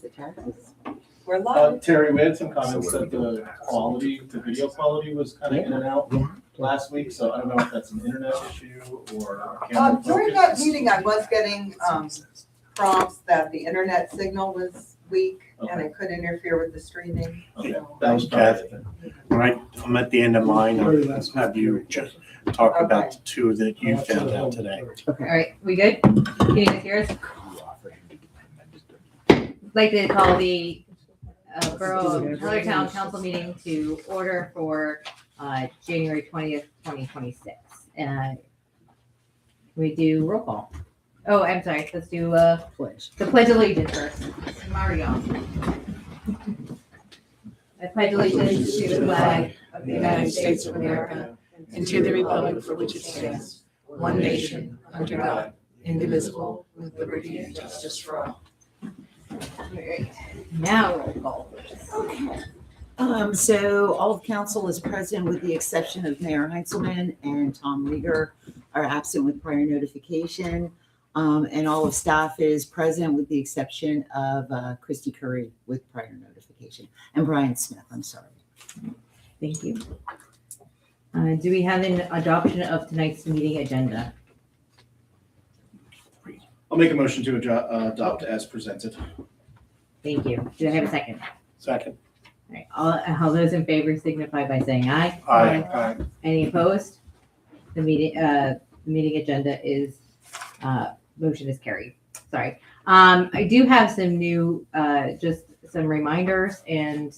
the taxes. We're live. Terry, we had some comments that the video quality was kind of in and out last week, so I don't know if that's an internet issue or a camera During that focus. meeting, I was getting prompts that the internet signal was weak and it could interfere with the streaming. Okay, So- that was probably it. When I'm at the end of mine, I'll have you just talk about Okay. the two that you found out today. All right, we good? Can you guys hear us? I'd like to call the Borough of Hellertown Council meeting to order for January 20th, 2026. We do roll call. Oh, I'm sorry, let's do Pledge. the Pledge of Allegiance first. Mario. I pledge allegiance to the flag of the United States of America and to the republic for which it stands, one nation, under God, indivisible, with liberty and justice for all. All right, now roll call. So all of council is present with the exception of Mayor Heintzelman and Tom Rieger are absent with prior notification. And all of staff is present with the exception of Christy Curry with prior notification and Brian Smith, I'm sorry. Thank you. Do we have an adoption of tonight's meeting agenda? I'll make a motion to adopt as presented. Thank you. Do I have a second? Second. All right, all those in favor signify by saying aye. Aye. Any opposed? The meeting agenda is, motion is carried. Sorry. I do have some new, just some reminders and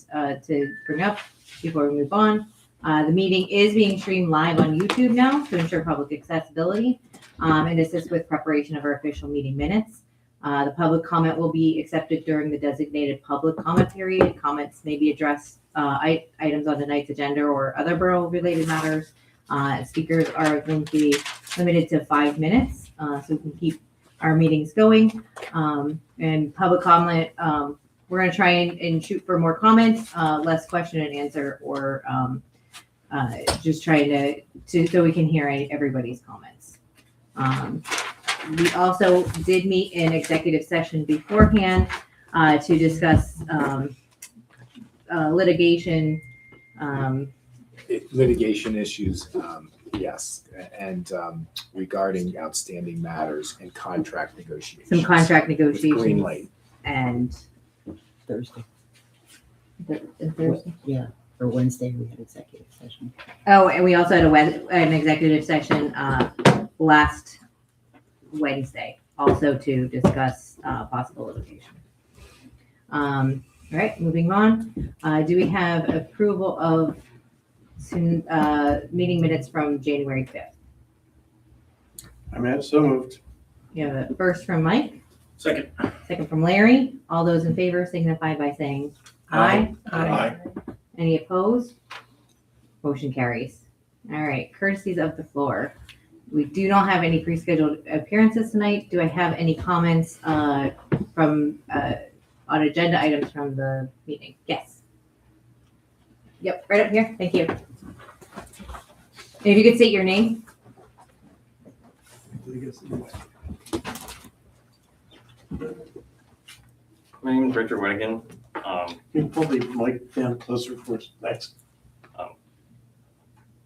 to bring up before we move on. The meeting is being streamed live on YouTube now to ensure public accessibility and assist with preparation of our official meeting minutes. The public comment will be accepted during the designated public comment period. Comments may be addressed items on tonight's agenda or other borough-related matters. Speakers are going to be limited to 5 minutes, so we can keep our meetings going. And public comment, we're going to try and shoot for more comments, less question and answer, or just trying to so we can hear everybody's comments. We also did meet in executive session beforehand to discuss litigation. Litigation issues, yes, and regarding outstanding matters and contract negotiations. Some contract with negotiations. Green Light. And Thursday, Thursday. yeah, or Wednesday we had executive session. Oh, and we also had an executive session last Wednesday, also to discuss possible litigation. All right, moving on. Do we have approval of meeting minutes from January 5th? I'm so moved. You have a first from Mike, Second. second from Larry. All those in favor signify by saying aye. Aye. Any opposed? Motion carries. All right, courtesies of the floor. We do not have any pre-scheduled appearances tonight. Do I have any comments from on agenda items from the meeting? Yes. Yep, right up here. Thank you. If you could state your name. My name is Richard Winnigan. You can pull the mic down closer for us. Thanks.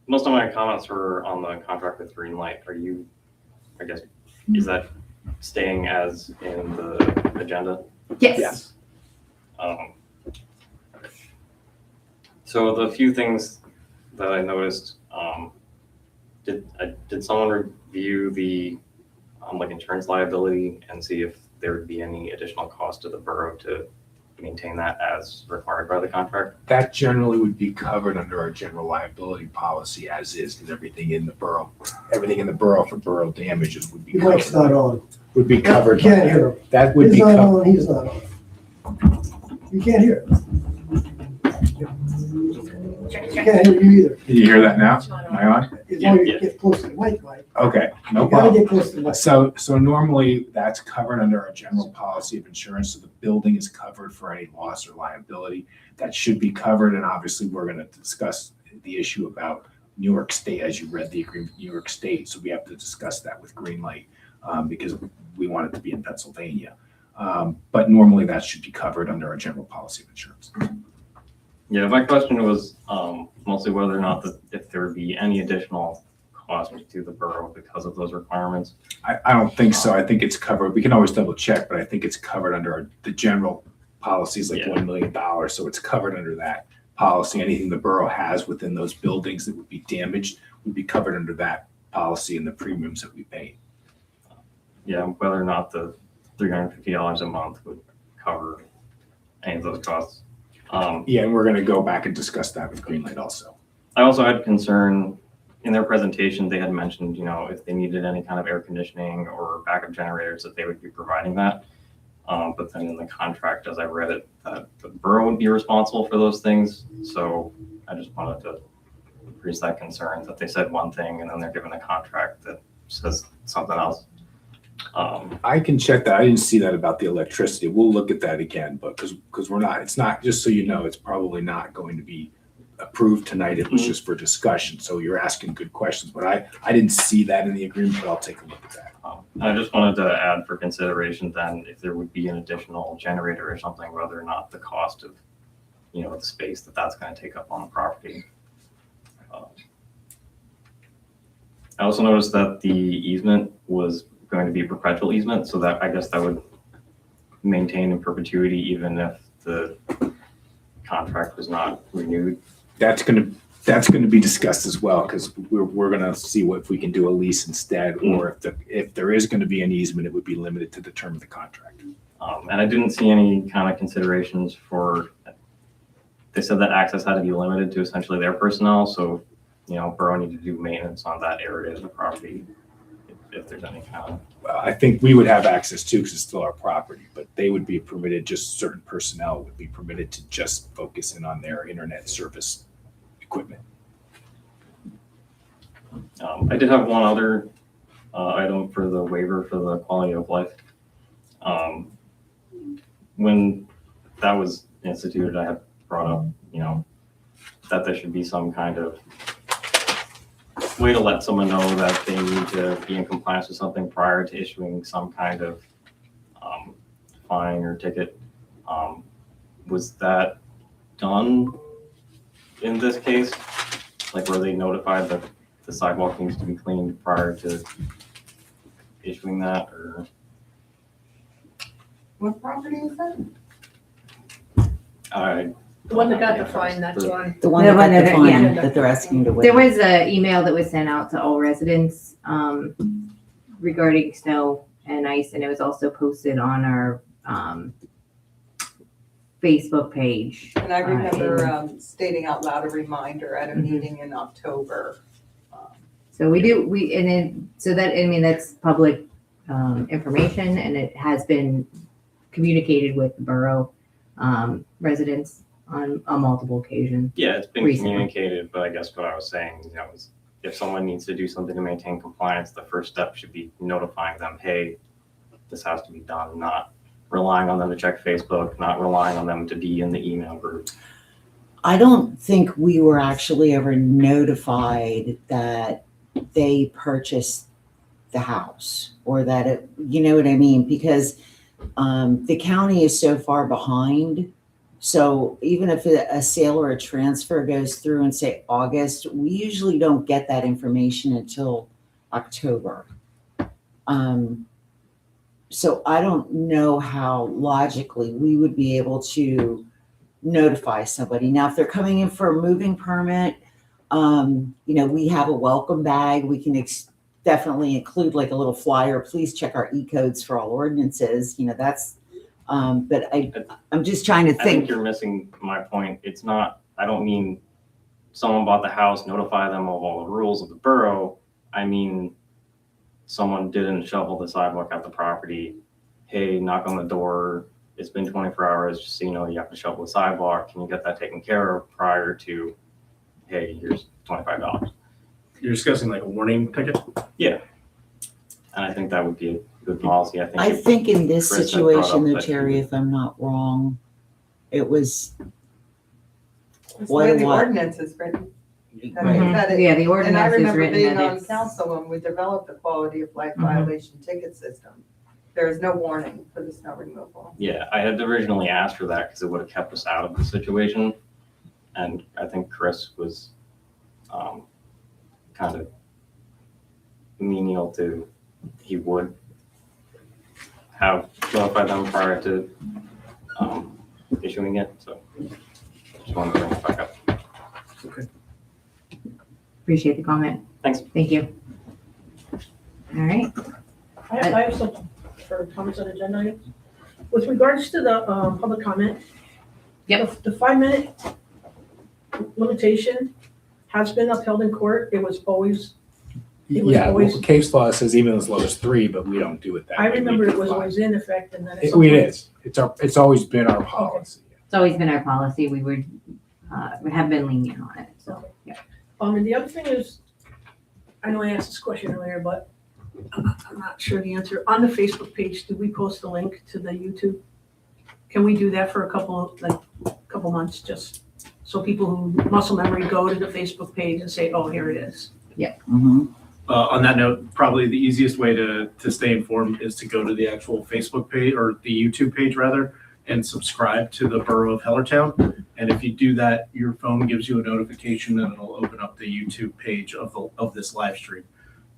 Most of my comments were on the contract with Green Light. Is that staying as in the agenda? Yes. So the few things that I noticed, did someone review the insurance liability and see if there would be any additional cost to the borough to maintain that as required by the contract? That generally would be covered under our general liability policy as is, because everything in the borough for borough damages would be covered. Mike's not on. Would be covered. Can't hear him. That would He's be not covered. on, he's not on. You can't hear him. Can't hear you either. Can you hear that now? Am I on? As long as you get close to the mic, Mike. Okay, no You gotta problem. get close to the mic. So normally that's covered under our general policy of insurance. So the building is covered for any loss or liability. That should be covered. And obviously we're going to discuss the issue about New York State, as you read the agreement, with New York State. So we have to discuss that with Green Light because we want it to be in Pennsylvania. But normally that should be covered under our general policy of insurance. Yeah, my question was mostly whether or not if there would be any additional cost to the borough because of those requirements. I don't think so. I think it's covered. We can always double check, but I think it's covered under the general policies like Yeah. $1 million. So it's covered under that policy. Anything the borough has within those buildings that would be damaged would be covered under that policy and the premiums that we pay. Yeah, whether or not the $350 a month would cover any of those costs. Yeah, and we're going to go back and discuss that with Greenlight also. I also had concern in their presentation, they had mentioned, if they needed any kind of air conditioning or backup generators, that they would be providing that. But then in the contract, as I read it, that the borough would be responsible for those things. So I just wanted to raise that concern that they said one thing and then they're given a contract that says something else. I can check that. I didn't see that about the electricity. We'll look at that again, but because we're not, it's not, just so you know, it's probably not going to be approved tonight. It was just for discussion. So you're asking good questions, but I didn't see that in the agreement, but I'll take a look at that. I just wanted to add for consideration then if there would be an additional generator or something, whether or not the cost of, the space that's going to take up on the property. I also noticed that the easement was going to be a perpetual easement, so that I guess that would maintain in perpetuity even if the contract was not renewed. That's going to be discussed as well, because we're going to see if we can do a lease instead, or if there is going to be an easement, it would be limited to the term of the contract. And I didn't see any kind of considerations for, they said that access had to be limited to essentially their personnel. So, borough need to do maintenance on that area of the property if there's any kind of. Well, I think we would have access too, because it's still our property, but they would be permitted, just certain personnel would be permitted to just focus in on their internet service equipment. I did have one other item for the waiver for the quality of life. When that was instituted, I had brought up, that there should be some kind of way to let someone know that they need to be in compliance with something prior to issuing some kind of fine or ticket. Was that done in this case? Like, were they notified that the sidewalk needs to be cleaned prior to issuing that, or? What property is that? The one that got the fine, that's on. The one The that one got the that- fine yeah. that they're asking to waive. There was an email that was sent out to all residents regarding snow and ice, and it was also posted on our Facebook page. And I remember stating out loud a reminder at a Mhm. meeting in October. So that's public information, and it has been communicated with the borough residents on multiple occasions. Yeah, it's been Recently. communicated, but I guess what I was saying, is if someone needs to do something to maintain compliance, the first step should be notifying them, hey, this has to be done, not relying on them to check Facebook, not relying on them to be in the email group. I don't think we were actually ever notified that they purchased the house or that it, you know what I mean? Because the county is so far behind. So even if a sale or a transfer goes through in, say, August, we usually don't get that information until October. So I don't know how logically we would be able to notify somebody. Now, if they're coming in for a moving permit, we have a welcome bag. We can definitely include like a little flyer. Please check our e-codes for all ordinances. That's, but I'm just trying to I think think. you're missing my point. It's not, I don't mean someone bought the house, notify them of all the rules of the borough. I mean, someone didn't shovel the sidewalk at the property. Hey, knock on the door. It's been 24 hours, just so you know, you have to shovel the sidewalk. Can you get that taken care of prior to, hey, here's $25? You're discussing like a warning ticket? Yeah. And I think that would be a good policy. I think in this Chris had brought situation, up though, that Terry, if I'm not wrong, it was That's Quite the a way the lot. ordinance is written. I Right. mean, that it- Yeah, the And I ordinance is remember written being that on it's. council when we developed the quality of life Mhm. violation ticket system. There is no warning for the snow removal. Yeah, I had originally asked for that because it would have kept us out of the situation. And I think Chris was kind of menial to, he would have notified them prior to issuing it, so just wanted to bring it back up. Appreciate the comment. Thanks. Thank you. All right. I have some for comments on agenda items. With regards to the public comment. Yep. The 5-minute limitation has been upheld in court. It was always, It was Yeah, always- well, case law says even as low as 3, but we don't do it that way. I remember We it do was 5. always in effect and then. at It some point- is. It's always been our policy. It's always been our policy. We would have been lenient on it. So, yeah. And the other thing is, I know I asked this question earlier, but I'm not sure the answer. On the Facebook page, do we post a link to the YouTube? Can we do that for a couple months, just so people who muscle memory go to the Facebook page and say, oh, here it is? Mhm. On that note, probably the easiest way to stay informed is to go to the actual Facebook page or the YouTube page rather, and subscribe to the Borough of Hellertown. And if you do that, your phone gives you a notification and it'll open up the YouTube page of this live stream.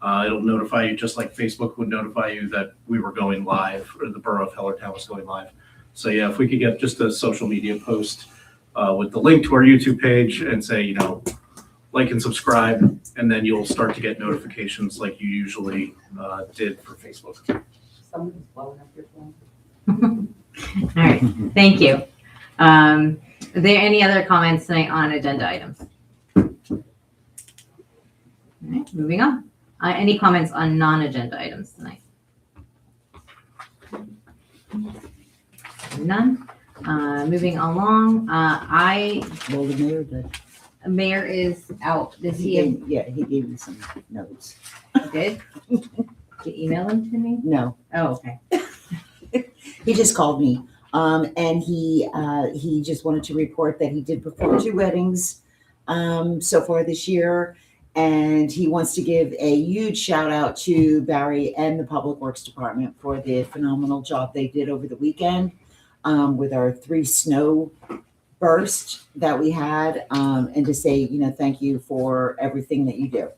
It'll notify you just like Facebook would notify you that we were going live or the Borough of Hellertown was going live. So yeah, if we could get just a social media post with the link to our YouTube page and say, like and subscribe, and then you'll start to get notifications like you usually did for Facebook. Someone's blowing up your phone. All right. Thank you. Are there any other comments tonight on agenda items? All right, moving on. Any comments on non-agenda items tonight? None. Moving along, Well, the mayor did. Mayor is out. Does He he gave me some notes. did? Did you email them to me? No, Oh, okay. he just called me. And he just wanted to report that he did perform 2 weddings so far this year. And he wants to give a huge shout out to Barry and the Public Works Department for the phenomenal job they did over the weekend with our 3 snow bursts that we had, and to say, thank you for everything that you do.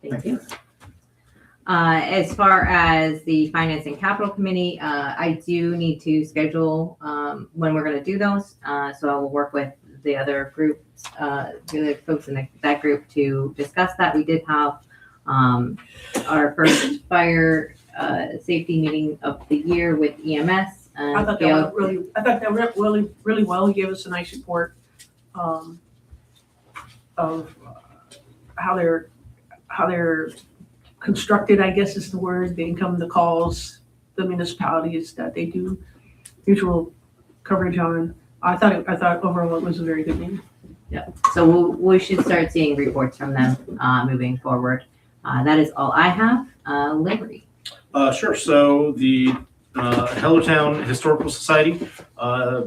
Thank you. As far as the Finance and Capital Committee, I do need to schedule when we're going to do those. So I will work with the other groups, the other folks in that group to discuss that. We did have our first fire safety meeting of the year with EMS. I thought that went really well. He gave us a nice report of how they're constructed, I guess is the word, the income, the calls, the municipalities that they do mutual coverage on. I thought overall it was a very good meeting. Yeah. So we should start seeing reports from them moving forward. That is all I have. Liberty. Sure. So the Hellertown Historical Society,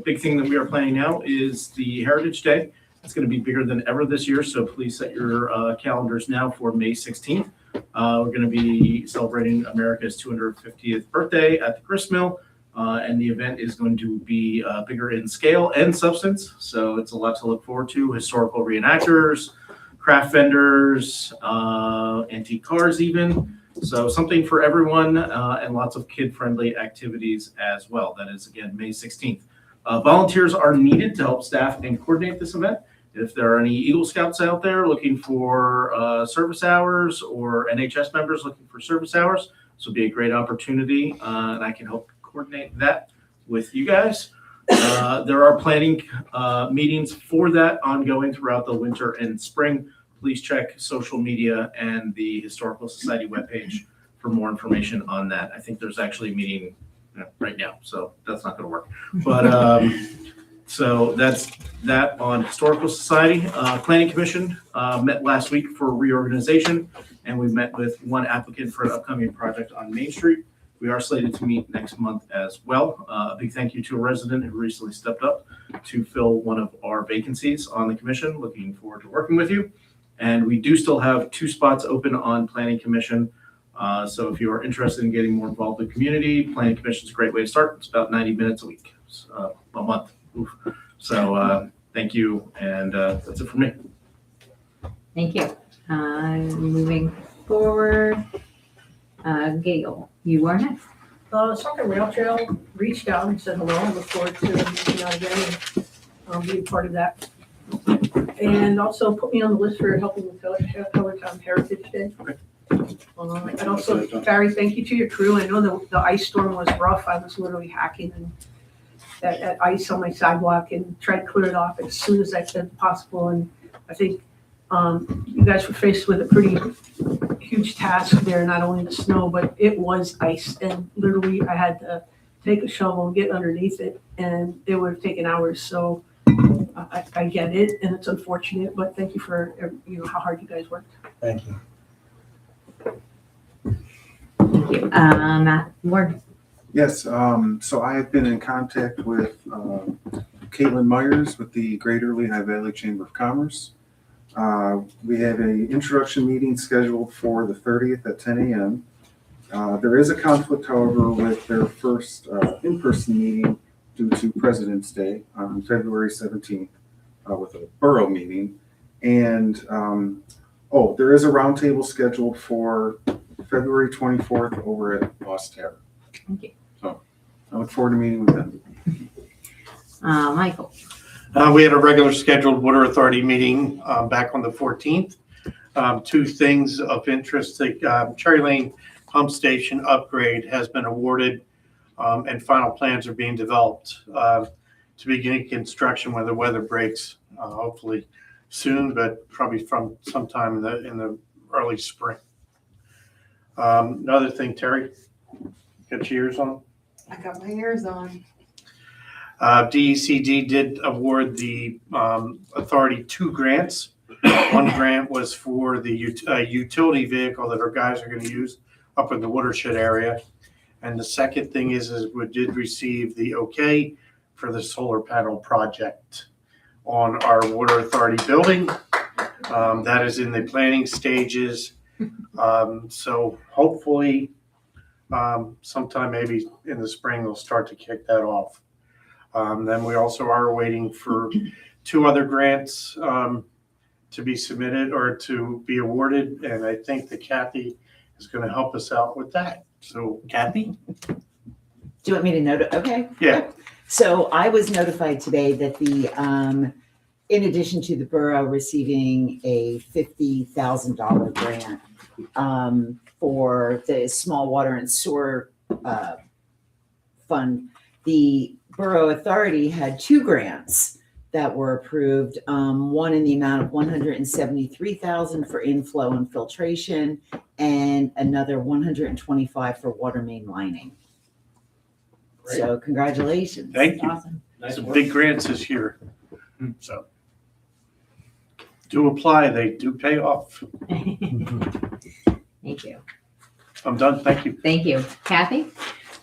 big thing that we are planning now is the Heritage Day. It's going to be bigger than ever this year, so please set your calendars now for May 16th. We're going to be celebrating America's 250th birthday at the grist mill, and the event is going to be bigger in scale and substance, so it's a lot to look forward to. Historical reenactors, craft vendors, antique cars even. So something for everyone, and lots of kid-friendly activities as well. That is, again, May 16th. Volunteers are needed to help staff and coordinate this event. If there are any Eagle Scouts out there looking for service hours or NHS members looking for service hours, this will be a great opportunity, and I can help coordinate that with you guys. There are planning meetings for that ongoing throughout the winter and spring. Please check social media and the Historical Society webpage for more information on that. I think there's actually a meeting right now, so that's not going to work. But so that's that on Historical Society. Planning Commission met last week for reorganization, and we met with one applicant for an upcoming project on Main Street. We are slated to meet next month as well. A big thank you to a resident who recently stepped up to fill one of our vacancies on the commission. Looking forward to working with you. And we do still have 2 spots open on Planning Commission. So if you are interested in getting more involved in the community, Planning Commission is a great way to start. It's about 90 minutes a week, a month. Oof. So thank you, and that's it for me. Thank you. Moving forward, Gail, you are next. Soccer Rail Trail reached out and said hello. I look forward to meeting out again and being part of that. And also put me on the list for helping with Hellertown Heritage Day. And also, Barry, thank you to your crew. I know the ice storm was rough. I was literally hacking and that ice on my sidewalk and tried to clear it off as soon as I could possible. And I think you guys were faced with a pretty huge task there, not only the snow, but it was ice. And literally I had to take a shovel and get underneath it, and it would have taken hours. So I get it, and it's unfortunate, but thank you for how hard you guys worked. Thank you. Thank you. Matt Ward. Yes, so I have been in contact with Caitlin Myers with the Greater Lehigh Valley Chamber of Commerce. We have an introduction meeting scheduled for the 30th at 10 a.m. There is a conflict, however, with their first in-person meeting due to President's Day on February 17th with a borough meeting. And, there is a roundtable scheduled for February 24th over at Lost Tavern. Thank you. So I look forward to meeting with them. Michael. We had a regular scheduled Water Authority meeting back on the 14th. Two things of interest: the Cherry Lane pump station upgrade has been awarded, and final plans are being developed to begin construction when the weather breaks. Hopefully soon, but probably from sometime in the early spring. Another thing, Terry, got your ears on? I got my ears on. DECD did award the authority 2 grants. One grant was for the utility vehicle that our guys are going to use up in the watershed area. And the second thing is we did receive the okay for the solar panel project on our water authority building. That is in the planning stages. So hopefully sometime maybe in the spring we'll start to kick that off. Then we also are waiting for 2 other grants to be submitted or to be awarded, and I think that Kathy is going to help us out with that. So Kathy? Do you want me to note? Okay. Yeah. So I was notified today that in addition to the borough receiving a $50,000 grant for the small water and sewer fund, the Borough Authority had 2 grants that were approved. One in the amount of $173,000 for inflow and filtration, and another $125 for water main lining. Great. So congratulations. Thank you. Awesome. Some big grants this year. So do apply, they do pay off. Thank you. I'm done, thank you. Thank you. Kathy?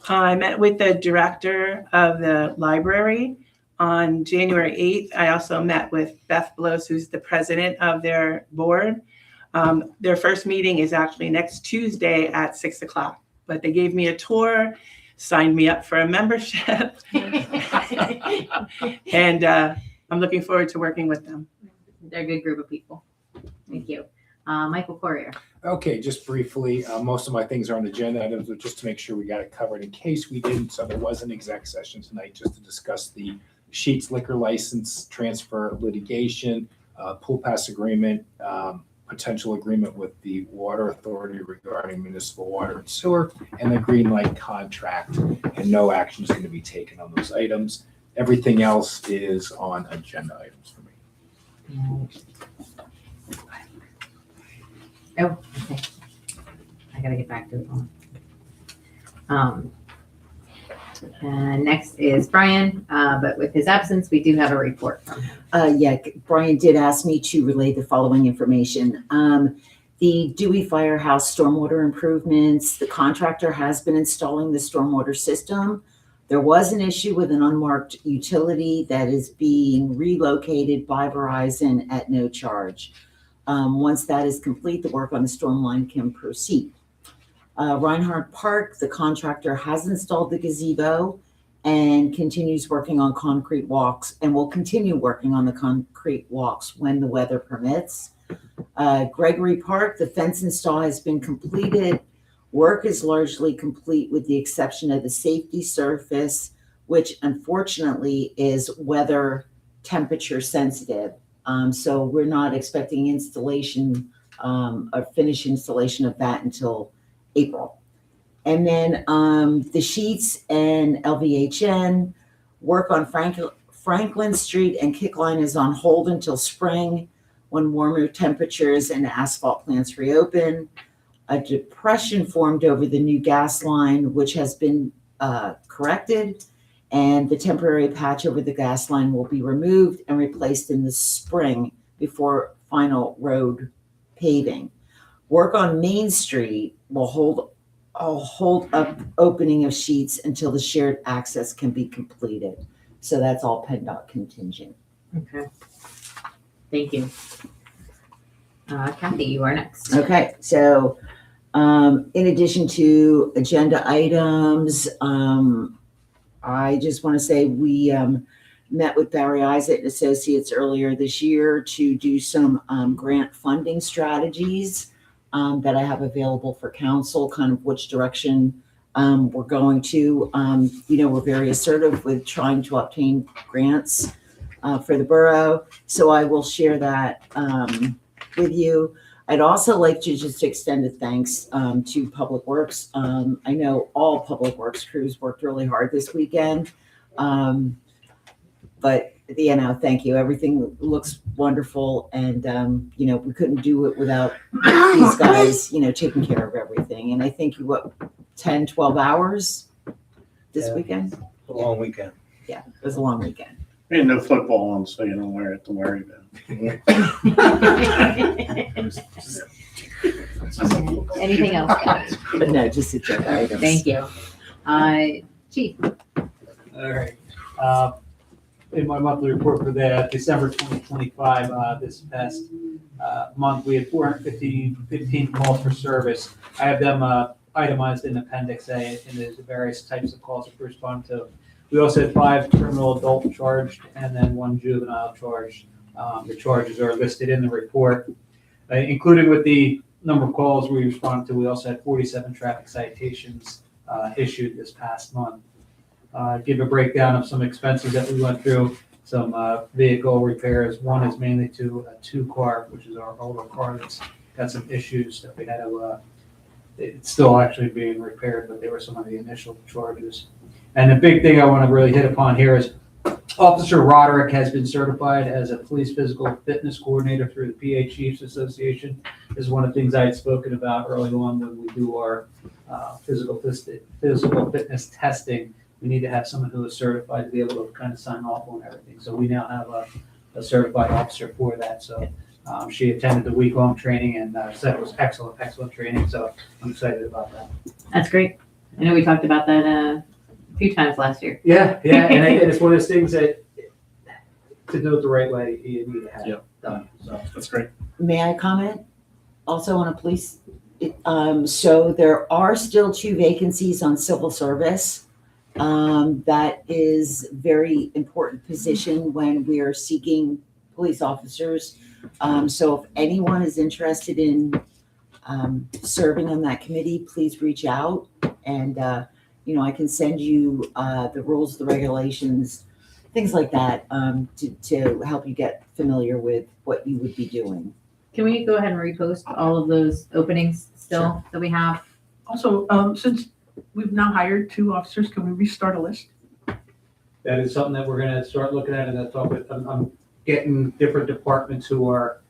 I met with the director of the library on January 8th. I also met with Beth Blows, who's the president of their board. Their first meeting is actually next Tuesday at 6:00, but they gave me a tour, signed me up for a membership. And I'm looking forward to working with them. They're a good group of people. Thank you. Michael Corrier. Okay, just briefly, most of my things are on the agenda items, but just to make sure we got it covered in case we didn't. So there was an exec session tonight just to discuss the Sheetz liquor license transfer litigation, pool pass agreement, potential agreement with the water authority regarding municipal water and sewer, and the green light contract, and no action is going to be taken on those items. Everything else is on agenda items for me. Oh, okay. I gotta get back to it. Next is Brian, but with his absence, we do have a report from him. Brian did ask me to relay the following information. The Dewey Firehouse stormwater improvements, the contractor has been installing the stormwater system. There was an issue with an unmarked utility that is being relocated by Verizon at no charge. Once that is complete, the work on the storm line can proceed. Reinhardt Park, the contractor has installed the gazebo and continues working on concrete walks and will continue working on the concrete walks when the weather permits. Gregory Park, the fence install has been completed. Work is largely complete with the exception of the safety surface, which unfortunately is weather temperature sensitive. So we're not expecting installation or finish installation of that until April. And then the sheets and LVHN work on Franklin Street and Kickline is on hold until spring when warmer temperatures and asphalt plants reopen. A depression formed over the new gas line, which has been corrected, and the temporary patch over the gas line will be removed and replaced in the spring before final road paving. Work on Main Street will hold up opening of sheets until the shared access can be completed. So that's all PennDOT contingent. Okay. Thank you. Kathy, you are next. Okay, so in addition to agenda items, I just want to say we met with Barry Isaac and Associates earlier this year to do some grant funding strategies that I have available for council, kind of which direction we're going to. We're very assertive with trying to obtain grants for the borough. So I will share that with you. I'd also like to just extend a thanks to Public Works. I know all Public Works crews worked really hard this weekend. But thank you. Everything looks wonderful. And, we couldn't do it without these guys, taking care of everything. And I think 10, 12 hours this weekend? A long weekend. Yeah, it was a long weekend. And no football on, so you don't have to worry about Anything else, guys? But no, just agenda items. Thank you. Chief. All right. In my monthly report for the December 2025, this past month, we had 415 calls for service. I have them itemized in Appendix A, and there's various types of calls to respond to. We also had 5 criminal adult charged and then 1 juvenile charged. The charges are listed in the report. Including with the number of calls we responded to, we also had 47 traffic citations issued this past month. Give a breakdown of some expenses that we went through, some vehicle repairs. One is mainly to a 2-car, which is our older car that's got some issues that we had to, it's still actually being repaired, but they were some of the initial charges. And the big thing I want to really hit upon here is Officer Roderick has been certified as a police physical fitness coordinator through the PA Chiefs Association. This is one of the things I had spoken about early on when we do our physical fitness testing. We need to have someone who is certified to be able to kind of sign off on everything. So we now have a certified officer for that. So she attended the week-long training and said it was excellent training. So I'm excited about that. That's great. I know we talked about that a few times last year. Yeah, and it's one of those things that to do it the right way, you need to have it done. So That's great. May I comment also on a police? So there are still 2 vacancies on civil service. That is very important position when we are seeking police officers. So if anyone is interested in serving on that committee, please reach out and I can send you the rules, the regulations, things like that to help you get familiar with what you would be doing. Can we go ahead and repost all of those openings still that we have? Also, since we've now hired 2 officers, can we restart a list? that is something that we're going to start looking at, and that's talk with. I'm getting different departments who are.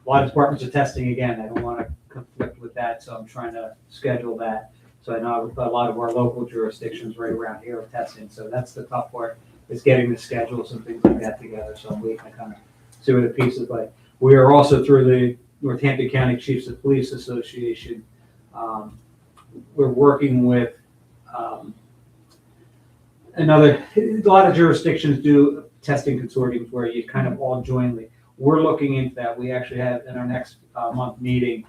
A lot of departments are testing again. I don't want to conflict with that, so I'm trying to schedule that. So I know a lot of our local jurisdictions right around here are testing. So that's the tough part, is getting the schedules and things like that together. So I'm waiting to kind of see where the pieces like. We are also through the Northampton County Chiefs of Police Association. We're working with a lot of jurisdictions do testing consortiums where you kind of all jointly. We're looking into that. We actually have in our next month meeting,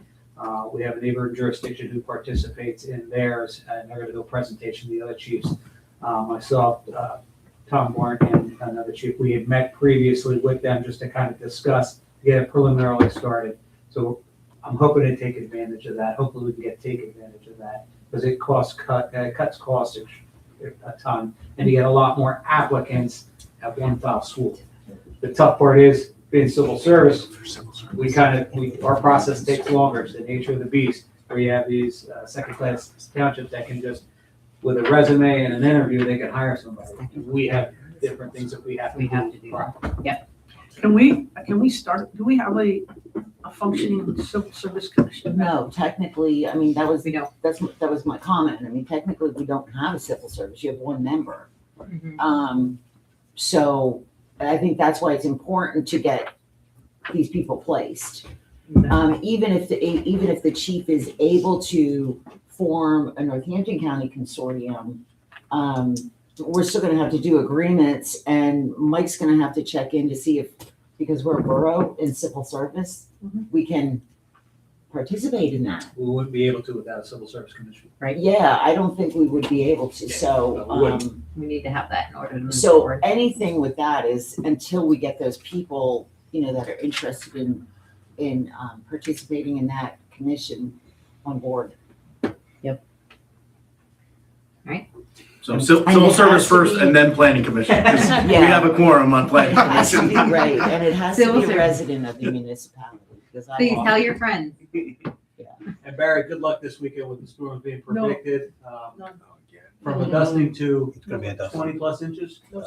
We have a neighboring jurisdiction who participates in theirs, and they're gonna do a presentation to the other chiefs. Myself, Tom Warren, and another chief, we had met previously with them just to kind of discuss, get it preliminarily started. So I'm hoping to take advantage of that. Hopefully we can take advantage of that, because it cuts costs a ton, and you get a lot more applicants at one fell swoop. The tough part is, being civil service, our process takes longer. It's the nature of the beast, where you have these second-class townships that can just, with a resume and an interview, they can hire somebody. We have different things that we have to do. Can we start, do we have a functioning civil service commission? No, technically, I mean, that was, We don't. that was my comment. I mean, technically, we don't have a civil service. You have one member. So I think that's why it's important to get these people placed. Even if the chief is able to form a Northampton County consortium, we're still gonna have to do agreements, and Mike's gonna have to check in to see if, because we're a borough in civil service, we can participate in that. We wouldn't be able to without a civil service commission. Yeah, I don't think we would be able to, so, we wouldn't. We need to have that in order to move so forward. anything with that is until we get those people, that are interested in participating in that commission on board. So And civil it service has to first be- and then planning commission, 'cause we Yeah. have a quorum on planning It has to commission. be right, and it has to Civil be a service. resident of the municipality, because Please tell your friends. And Barry, good luck this weekend with the storms being No. predicted. No. From a dusting to It's gonna be a dusting. 20+ inches. All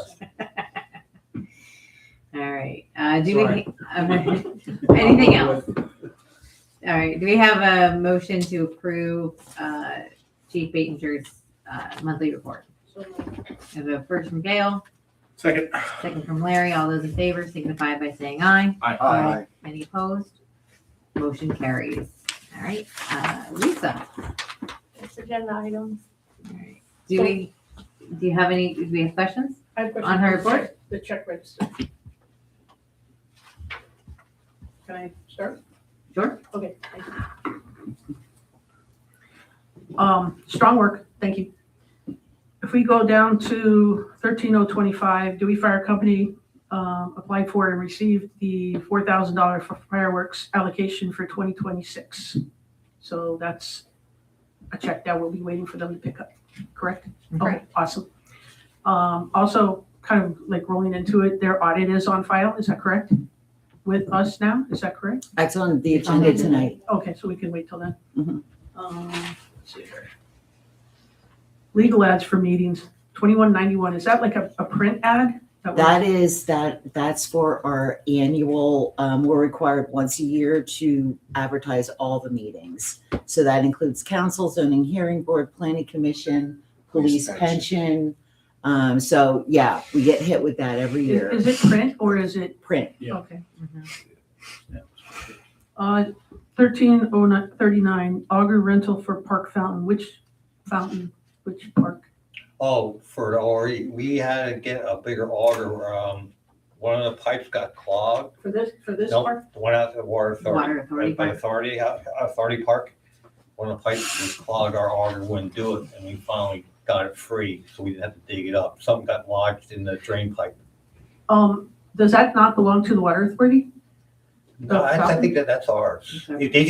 right, do we, Sorry. anything else? All right, do we have a motion to approve, Chief Batinger's, monthly report? We have a first from Gail, Second. second from Larry. All those in favor signify by saying aye. Aye. Any opposed? Motion carries. All right, Lisa. Next agenda item. All right. Do you have questions? I have a question On her for the report? check- The check register. Can I start? Sure. Okay. Thank you. Strong work, thank you. If we go down to 13025, Dewey Fire Company applied for and received the $4,000 for fireworks allocation for 2026. So that's a check that we'll be waiting for them to pick up, correct? Correct. Okay, awesome. Also, kind of like rolling into it, their audit is on file, is that correct? With us now, is that correct? That's on the agenda tonight. Okay, so we can wait till then. Mhm. Let's see here. Legal ads for meetings, 2191, is that like a print ad? That's for our annual, we're required once a year to advertise all the meetings. So that includes council, zoning hearing board, planning commission, police pension. So yeah, we get hit with that every year. Is it print or is it, Print. Yeah. okay. 13039, auger rental for park fountain, which fountain, which park? Oh, for the RE, we had to get a bigger auger. One of the pipes got clogged. For this Nope, park? the one out at the water Water authority, Authority right by Park. Authority Park. One of the pipes was clogged, our auger wouldn't do it, and we finally got it free, so we didn't have to dig it up. Something got lodged in the drain pipe. Does that not belong to the water authority? No, I think that's ours. Okay.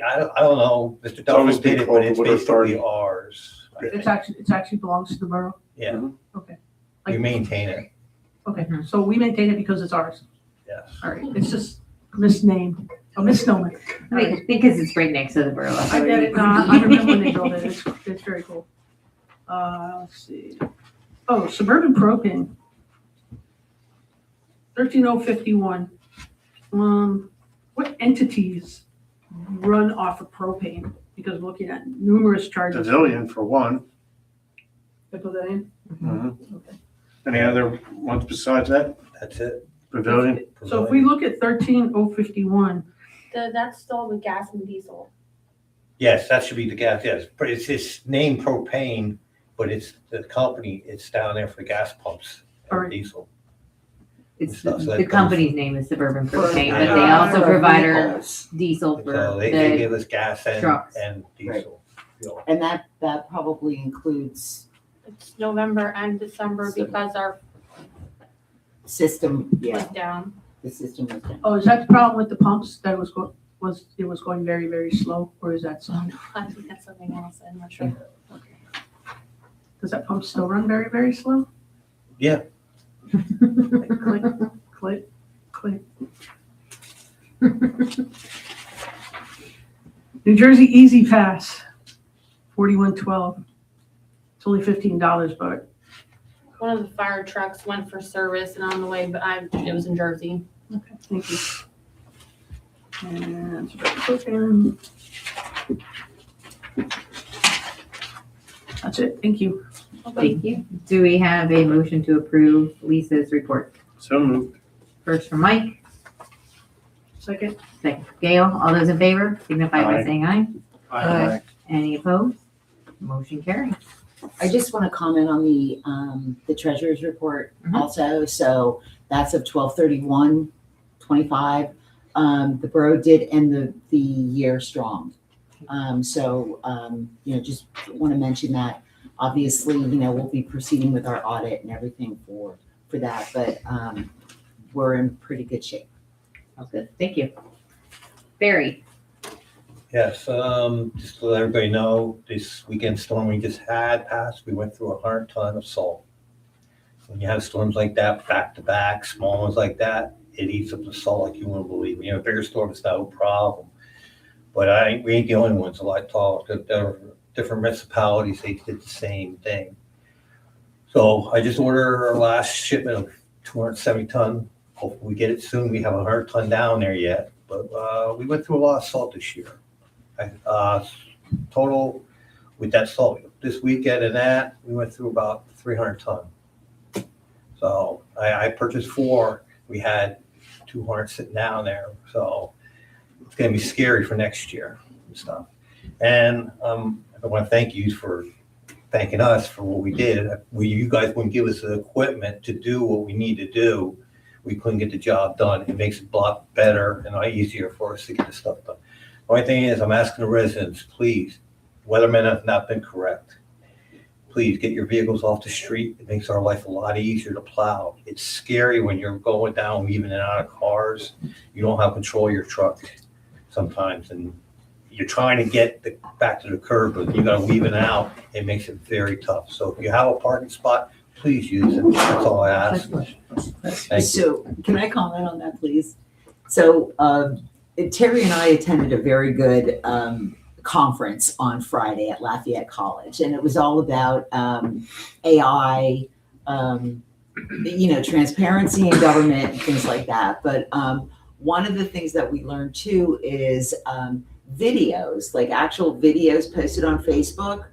I don't know, Mr. It's always Duffel did been it, called but it's Water Authority. basically ours. I think. It actually belongs to the borough? Yeah, Okay. we maintain it, Okay, Mhm. so we maintain it because it's ours. yes. All right, it's just a misname, a misnomer. I mean, because it's right next to the borough. I get it, no, I remember when they built it, it's very cool. Let's see. Oh, Suburban Propane. 13051. What entities run off of propane? Because looking at numerous charges. Pavilion for one. I put that in? Okay. Any other ones besides that? That's it. Pavilion? So if we look at 13051, That's still the gas and diesel. Yes, that should be the gas, yes, but it's named propane, but it's the company, it's down there for the gas pumps All and right. diesel. It's So that the comes- company's name is Suburban Propane, but they Yeah. also provide our diesel for So they the, give us gas trucks. and diesel. fuel. And that probably includes It's November and December So- because our system, was yeah, down. the system was down. Oh, is that the problem with the pumps that it was going very, very slow, or is that So something? I think that's something else. I'm not sure. Does that pump still run very, very slow? Yeah. Click, click, click. New Jersey Easy Pass, 4112. It's only $15, but One of the fire trucks went for service and on the way, but it was in Jersey. okay, thank you. And start clicking. That's it, thank you. thank you. Do we have a motion to approve Lisa's report? So moved. First from Mike, Second, second from Gail. All those in favor signify by Aye. saying aye. Aye. Any opposed? Motion carries. I just want to comment on the treasurer's report Mhm. also. So that's of 12/31/25. The borough did end the year strong. Just want to mention that. Obviously, we'll be proceeding with our audit and everything for that, but we're in pretty good shape. Oh, good. Thank you. Barry, Yes, just to let everybody know, this weekend storm we just had passed, we went through 100 ton of salt. When you have storms like that, back to back, small ones like that, it eats up the salt like you wouldn't believe. When you have a bigger storm, it's no problem. But we ain't the only ones. A lot talk that there are different municipalities, they did the same thing. So I just ordered our last shipment of 270 ton. Hopefully we get it soon. We have 100 ton down there yet, but we went through a lot of salt this year. Total with that salt this weekend and that, we went through about 300 ton. So I purchased 4. We had 200 sitting down there. So it's going to be scary for next year and stuff. And I want to thank you for thanking us for what we did. You guys wouldn't give us the equipment to do what we need to do. We couldn't get the job done. It makes it a lot better and a lot easier for us to get the stuff done. The only thing is, I'm asking the residents, please, weathermen have not been correct. Please get your vehicles off the street. It makes our life a lot easier to plow. It's scary when you're going down, weaving in and out of cars. You don't have control of your truck sometimes, and you're trying to get back to the curb, but you got to weave it out. It makes it very tough. So if you have a parking spot, please use it. That's all I ask. Thank you. So can I comment on that, please? So Terry and I attended a very good conference on Friday at Lafayette College, and it was all about AI, transparency in government and things like that. But one of the things that we learned too is videos, like actual videos posted on Facebook.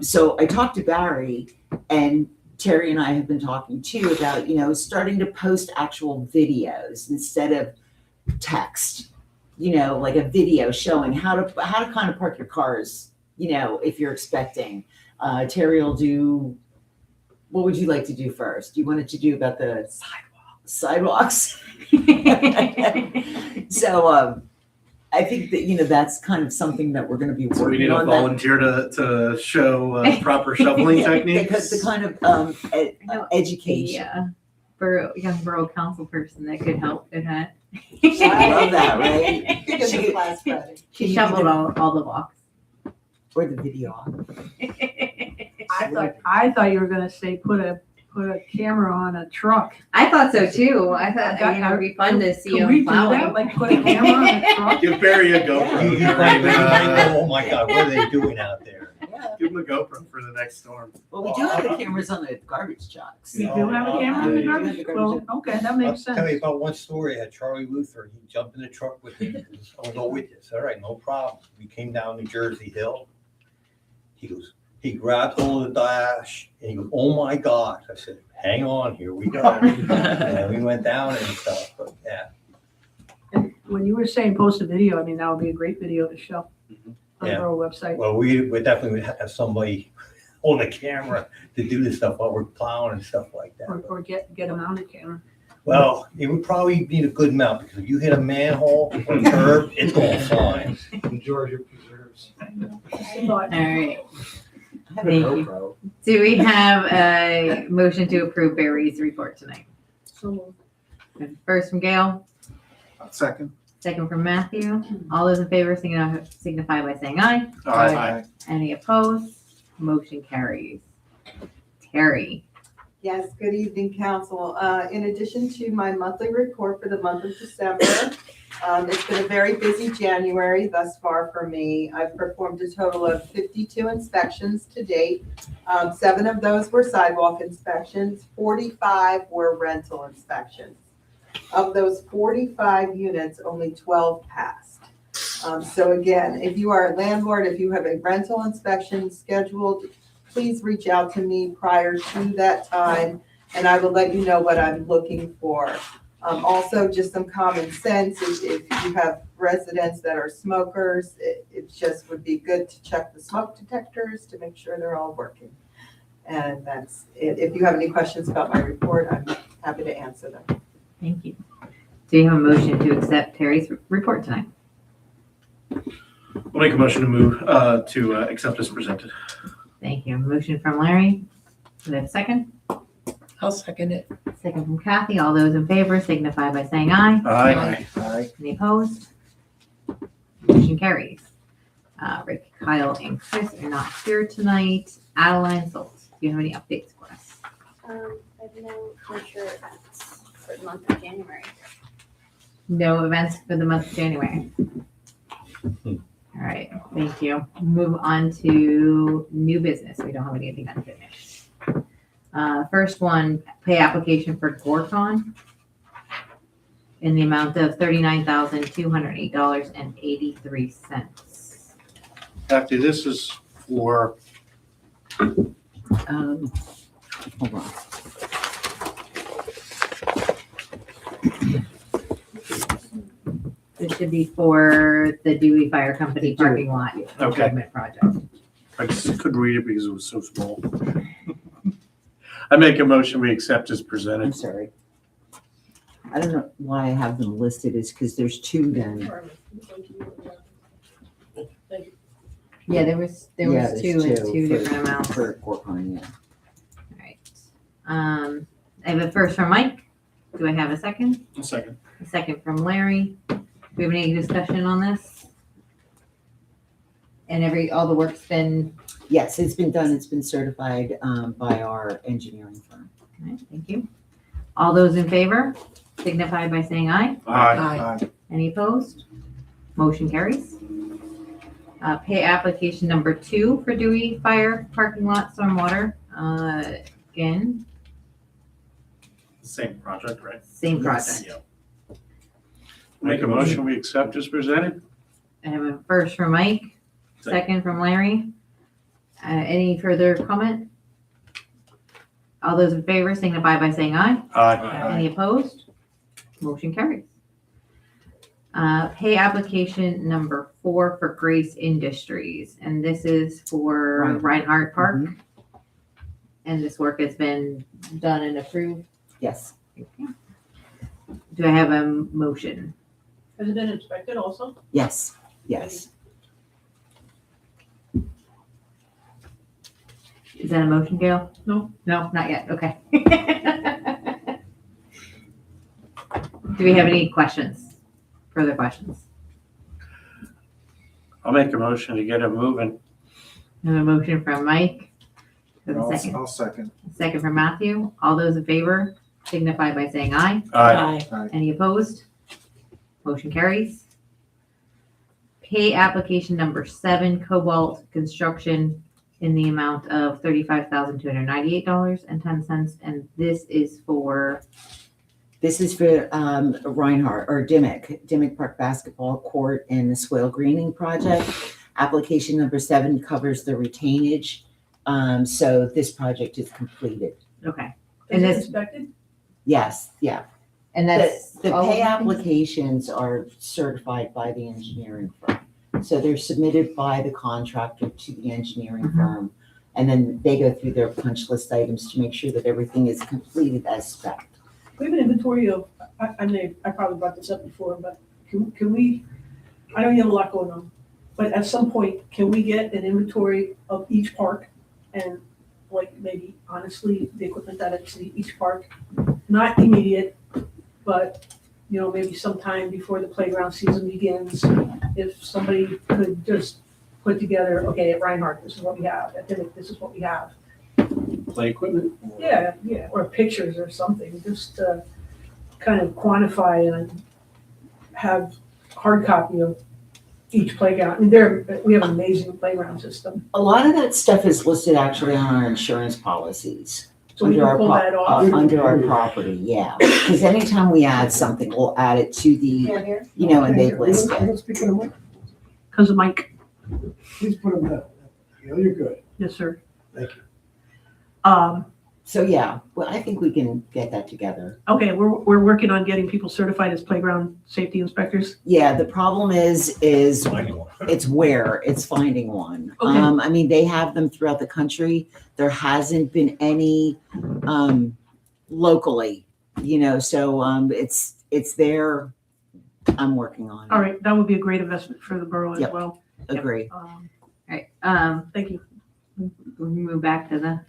So I talked to Barry, and Terry and I have been talking too about, starting to post actual videos instead of text, like a video showing how to kind of park your cars, if you're expecting. Terry will do, what would you like to do first? You wanted to do about the sidewalks? So I think that, that's kind of something that we're going to be So we need working a on. volunteer to show proper shoveling techniques. Because the kind of education. young borough council person that could help with that. I love that, right? you get the class Friday. She shoveled all the walks. Or the video. I thought you were gonna say put a camera on a truck. I thought so too. I thought, it would be fun to see Can we him do that? plowing. Like put a camera on a truck? Give Barry a GoPro. You might go, oh my God, what are they doing out there? Give him a GoPro for the next storm. Well, we do have the cameras on the garbage trucks. We do have a camera on the Yeah, garbage? Well, okay, that makes I'll tell you sense. about one story. I had Charlie Luther. He jumped in the truck with me. I'll go with you. All right, no problem. We came down New Jersey Hill. He grabbed hold of the dash and he goes, oh my God. I said, hang on, here we go. And we went down and stuff, but yeah. And when you were saying post a video, I mean, that would be a great video to show on the Yeah. borough website. Well, we definitely would have somebody on the camera to do this stuff while we're plowing and stuff like that. Or get a mounted camera. Well, it would probably need a good mount, because if you hit a manhole or curb, it's going flying. Georgia preserves. All right. I have a Thank you. GoPro. Do we have a motion to approve Barry's report tonight? So First from Gail, Second. second from Matthew. All those in favor signify by saying aye. Aye. Any opposed? Motion carries. Terry. Yes, good evening, council. In addition to my monthly report for the month of December, it's been a very busy January thus far for me. I've performed a total of 52 inspections to date. 7 of those were sidewalk inspections, 45 were rental inspections. Of those 45 units, only 12 passed. So again, if you are a landlord, if you have a rental inspection scheduled, please reach out to me prior to that time, and I will let you know what I'm looking for. Also, just some common sense, if you have residents that are smokers, it just would be good to check the smoke detectors to make sure they're all working. And that's it. If you have any questions about my report, I'm happy to answer them. Thank you. Do you have a motion to accept Terry's report tonight? I'll make a motion to move to accept as presented. Thank you. Motion from Larry. Do we have a second? I'll second it. Second from Kathy. All those in favor signify by saying aye. Aye. Aye. Any opposed? Motion carries. Rick, Kyle, and Chris are not here tonight. Adeline Schultz, do you have any updates for us? I have no future events for the month of January. No events for the month of January. All right, thank you. Move on to new business. We don't have anything unfinished. First one, pay application for Gorcon in the amount of $39,208.83. After this is for, Hold on. This should be for the Dewey Fire Company parking lot Okay. improvement project. I just couldn't read it because it was so small. I make a motion, we accept as I'm presented. sorry. I don't know why I have them listed, is because there's 2 then. Yeah, there was Yeah, two there's and two two for- different amounts. All For Gorcon, yeah. right. I have a first from Mike. Do I have a second? A second. A second from Larry. Do we have any discussion on this? And all the work's been, Yes, it's been done. It's been certified by our engineering firm. okay, thank you. All those in favor signify by saying aye. Aye. Any opposed? Motion carries. Pay application number 2 for Dewey Fire Parking Lot Stormwater. Again, Same project, right? same Yes. project. Yeah. Make a motion, we accept as presented. I have a first from Mike, second from Larry. Any further comment? All those in favor signify by saying aye. Aye. Any opposed? Motion carries. Pay application number 4 for Grace Industries, and this is for Reinhardt Park. Mhm. And this work has been done and approved. Yes. Do I have a motion? has it been inspected also? Yes. Yes. Is that a motion, Gail? No. No, not yet. Okay. Do we have any questions? Further questions? I'll make a motion to get it moving. I have a motion from Mike. Do I have a second? I'll second. Second from Matthew. All those in favor signify by saying aye. Aye. Any opposed? Motion carries. Pay application number 7, Cobalt Construction in the amount of $35,298.10. And this is for, This is for Reinhardt or Dimmick Park Basketball Court and the Swale Greening Project. Application number 7 covers the retainage. So this project is completed. okay. Is And it this, inspected? Yes, yeah. and that's. The all pay of them? applications are certified by the engineering firm. So they're submitted by the contractor to the engineering Mhm. firm. And then they go through their punch list items to make sure that everything is completed as spec. we have an inventory of, I probably brought this up before, but can we, I know you have a lot going on, but at some point, can we get an inventory of each park? And like maybe honestly, the equipment that it's in each park, not immediate, but you know, maybe sometime before the playground season begins, if somebody could just put together, okay, at Reinhardt, this is what we have, at Dimmick, this is what we have. Play equipment? Yeah, or pictures or something, just to kind of quantify and have hard copy of each playground. I mean, we have an amazing playground system, A lot of that stuff is listed actually on our insurance policies. so we Under can our pull pro- that off. Under our property, yeah. Because anytime we add something, we'll add it to the, Can't hear? you know, and they list I it. don't speak in the mic. Because of Mike, Please put them down. Gail, you're good. yes, sir. Thank you. So, yeah, well, I think we can get that together. Okay, we're working on getting people certified as playground safety inspectors. Yeah, the problem is Finding one. it's where, it's finding one. Okay. I mean, they have them throughout the country. There hasn't been any, locally, you know, so, it's there. I'm working on All it. right, that would be a great investment for the borough as Yep. well. Agree. Right, Thank you. we move back to the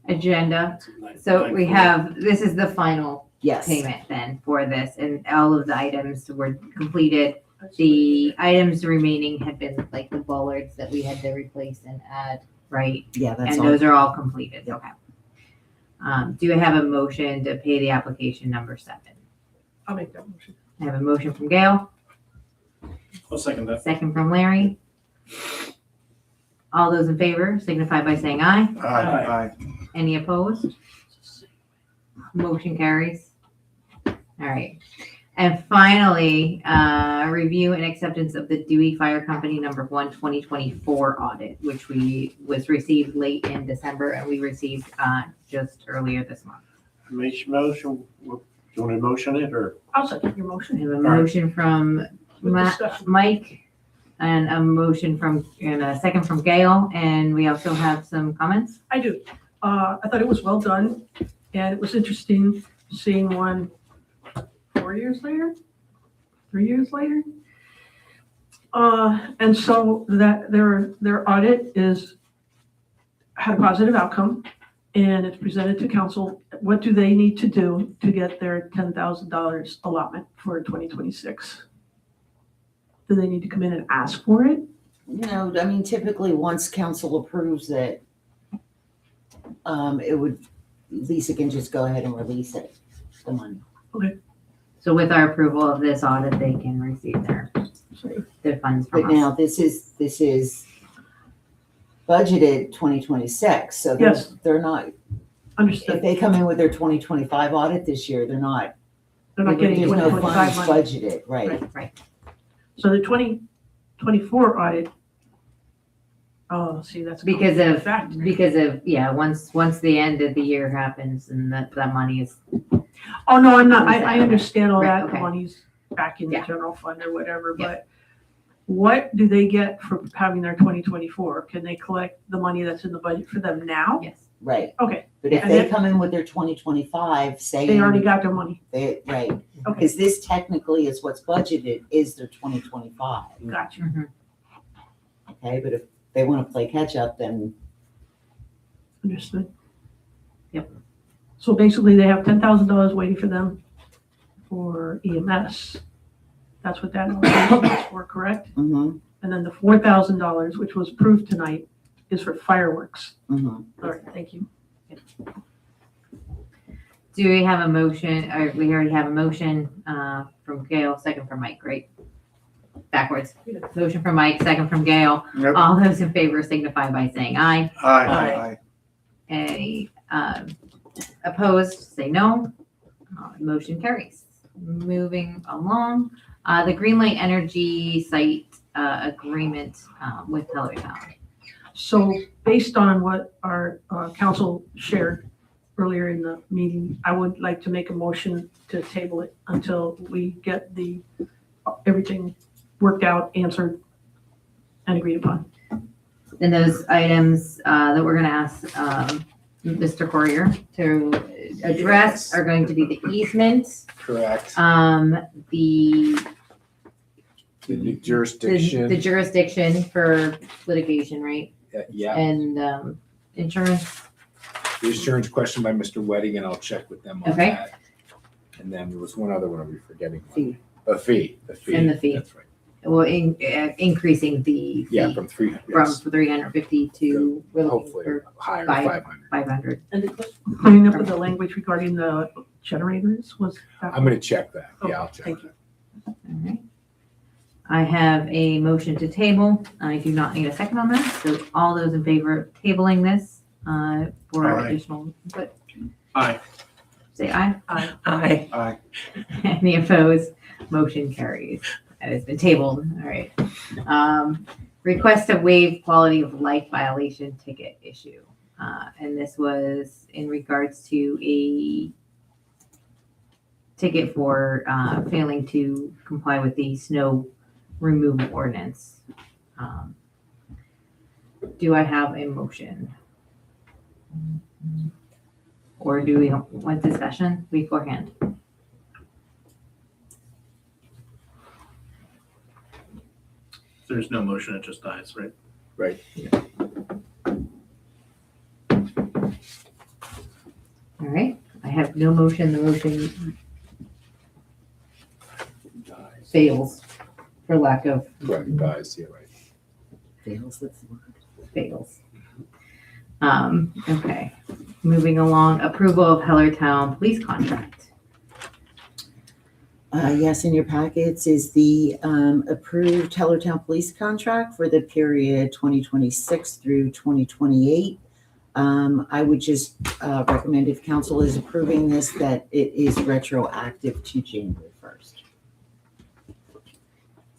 agenda. So we have, this is the final Yes. payment then for this, and all of the items were completed. The items remaining had been like the bollards that we had to replace and add, right? Yeah, that's And all. those are all completed, Yep. okay. Do I have a motion to pay the application number 7? I'll make that motion. I have a motion from Gail, I'll second that. second from Larry. All those in favor signify by saying aye. Aye. Any opposed? Motion carries. All right. And finally, review and acceptance of the Dewey Fire Company number 1 2024 audit, which was received late in December and we received just earlier this month. Make your motion, do you want to motion it or? I'll second your I motion. have a right. motion from With Ma- discussion. Mike and a motion and a second from Gail, and we also have some comments. I do. I thought it was well done, and it was interesting seeing one 4 years later, 3 years later. And so that their audit had a positive outcome, and it's presented to council. What do they need to do to get their $10,000 allotment for 2026? Do they need to come in and ask for it? No, I mean, typically, once council approves it, Lisa can just go ahead and release it, the money. So with our approval of this audit, they can receive their funds But from us. now, this is budgeted 2026, so Yes. they're not, if Understood. they come in with their 2025 audit this year, they're not, They're not getting there's no 2025 funds money. budgeted, right? Right. So the 2024 audit, oh, see, that's. a Because complicated of, factor. yeah, once the end of the year happens and that money is, Oh, no, I'm not, I understand all Right, that, the okay. money's back in the Yeah. general fund or whatever, Yeah. but what do they get for having their 2024? Can they collect the money that's in the budget for them now? yes. Right. Okay, But if And they then- come in with their 2025 saying. they already got their money. Right, Okay, because this technically is what's budgeted is their 2025, gotcha. Mhm. okay? But if they want to play catch up, then Understood. Yep. So basically, they have $10,000 waiting for them for EMS. That's what that allocation is for, correct? mhm, And then the $4,000, which was approved tonight, is for fireworks. mhm. All right, thank you. Do we have a motion, or we already have a motion from Gail, second from Mike, right? Backwards. Motion from Mike, second from Gail. Yep. All those in favor signify by saying aye. Aye. Aye. Any opposed, say no. Motion carries. Moving along, the Greenlight Energy Site agreement with Hellertown. So based on what our council shared earlier in the meeting, I would like to make a motion to table it until we get everything worked out, answered, and agreed upon. And those items that we're gonna ask Mr. Courier, to address are going to be the easements, Correct. the The jurisdiction. the jurisdiction for litigation, right? Yeah, And insurance. the insurance question by Mr. Wedding, and I'll check with them on Okay. that. And then there was one other one, are we forgetting? Fee. The fee. And the fee. That's right. Well, increasing the fee Yeah, from 300. from 350 to we're looking Hopefully for higher, 500. 500. 500. And cleaning up with the language regarding the generators was. I'm gonna check that. Okay, Yeah, I'll check thank you. All right. I have a motion to table. I do not need a second on that. So all those in favor of tabling this for Aye. additional input, Aye. say aye. Aye. Aye. Aye. Any opposed? Motion carries. That has been tabled. All right. Request to waive quality of life violation ticket issue. And this was in regards to a ticket for failing to comply with the snow removal ordinance. Do I have a motion? Or do we want discussion beforehand? There's no motion, it just dies, right? Right. All right, I have no motion. The motion fails for lack of Correct, guys, yeah, right. Fails, that's the word. fails. Okay, moving along, approval of Hellertown police contract. Yes, in your packets is the approved Hellertown Police contract for the period 2026 through 2028. I would just recommend if council is approving this, that it is retroactive to January 1st.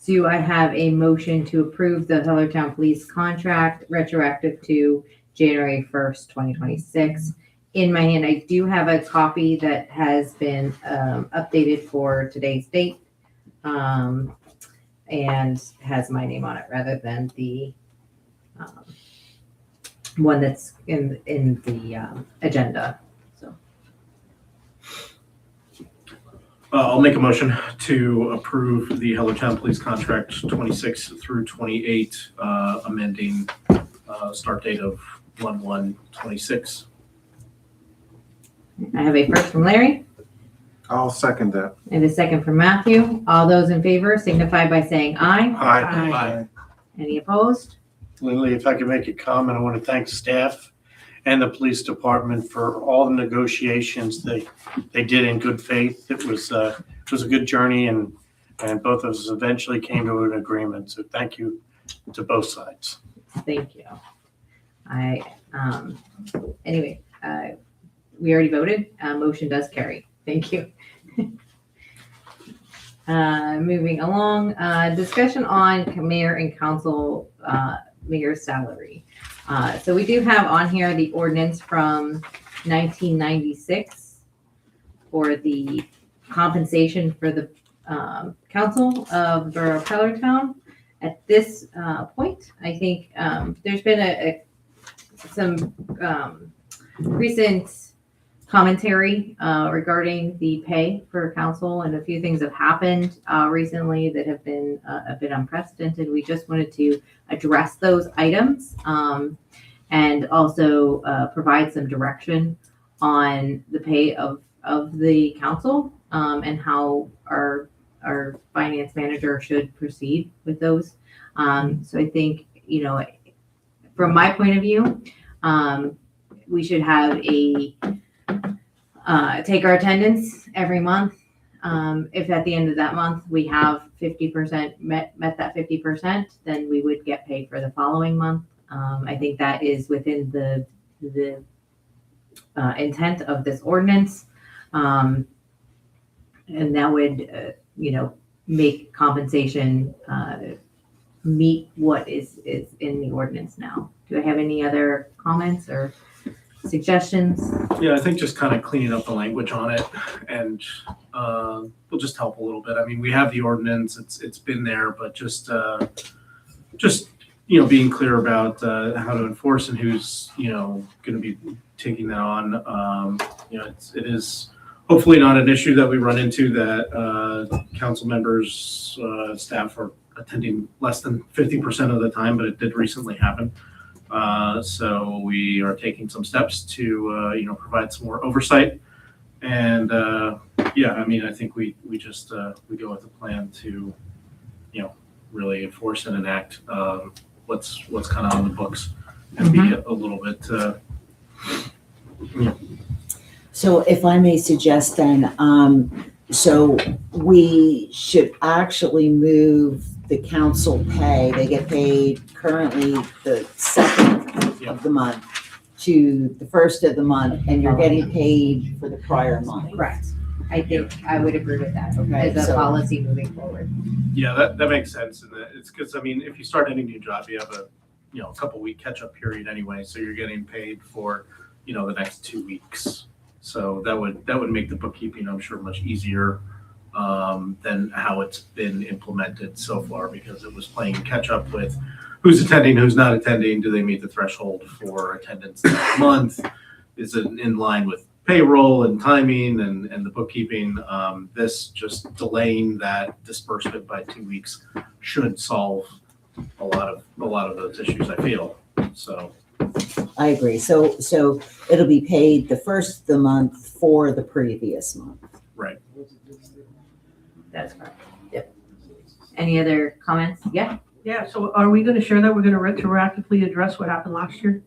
Do I have a motion to approve the Hellertown police contract retroactive to January 1st, 2026? In my hand, I do have a copy that has been updated for today's date and has my name on it rather than the one that's in the agenda. So I'll make a motion to approve the Hellertown Police Contract 26 through 28, amending start date of 1/1/26. I have a first from Larry I'll second that. and a second from Matthew. All those in favor signify by saying aye. Aye. Any opposed? Lily, if I could make a comment, I want to thank staff and the police department for all the negotiations they did in good faith. It was a good journey and both of us eventually came to an agreement. So thank you to both sides. Thank you. Anyway, we already voted. Motion does carry. Thank you. Moving along, discussion on mayor and council mayor's salary. So we do have on here the ordinance from 1996 for the compensation for the council of Borough of Hellertown. At this point, I think there's been some recent commentary regarding the pay for council, and a few things have happened recently that have been a bit unprecedented. We just wanted to address those items and also provide some direction on the pay of the council and how our finance manager should proceed with those. So I think, from my point of view, we should have take our attendance every month. If at the end of that month we have 50% met that 50%, then we would get paid for the following month. I think that is within the intent of this ordinance. And that would, make compensation meet what is in the ordinance now. Do I have any other comments or suggestions? Yeah, I think just kind of cleaning up the language on it and will just help a little bit. I mean, we have the ordinance, it's been there, but just being clear about how to enforce and who's, going to be taking that on. It is hopefully not an issue that we run into that council members, staff are attending less than 50% of the time, but it did recently happen. So we are taking some steps to, provide some more oversight. And I think we just we go with a plan to, really enforce and enact what's kind of on the books and be a little bit. So if I may suggest then, so we should actually move the council pay. They get paid currently the 2nd of the month to the 1st of the month, and you're getting paid for the prior month. Correct. I think I would agree with that Okay, as a so- policy moving forward. Yeah, that makes sense. And it's because, if you start any new job, you have a couple week catch up period anyway. So you're getting paid for, the next 2 weeks. So that would make the bookkeeping, I'm sure, much easier than how it's been implemented so far, because it was playing catch up with who's attending, who's not attending. Do they meet the threshold for attendance that month? Is it in line with payroll and timing and the bookkeeping? This just delaying that disbursement by 2 weeks should solve a lot of those issues, I feel. So I agree. So it'll be paid the 1st of the month for the previous month. right. That's correct. Yep. Any other comments? Yeah, Yeah, so are we gonna share that? We're gonna retroactively address what happened last year?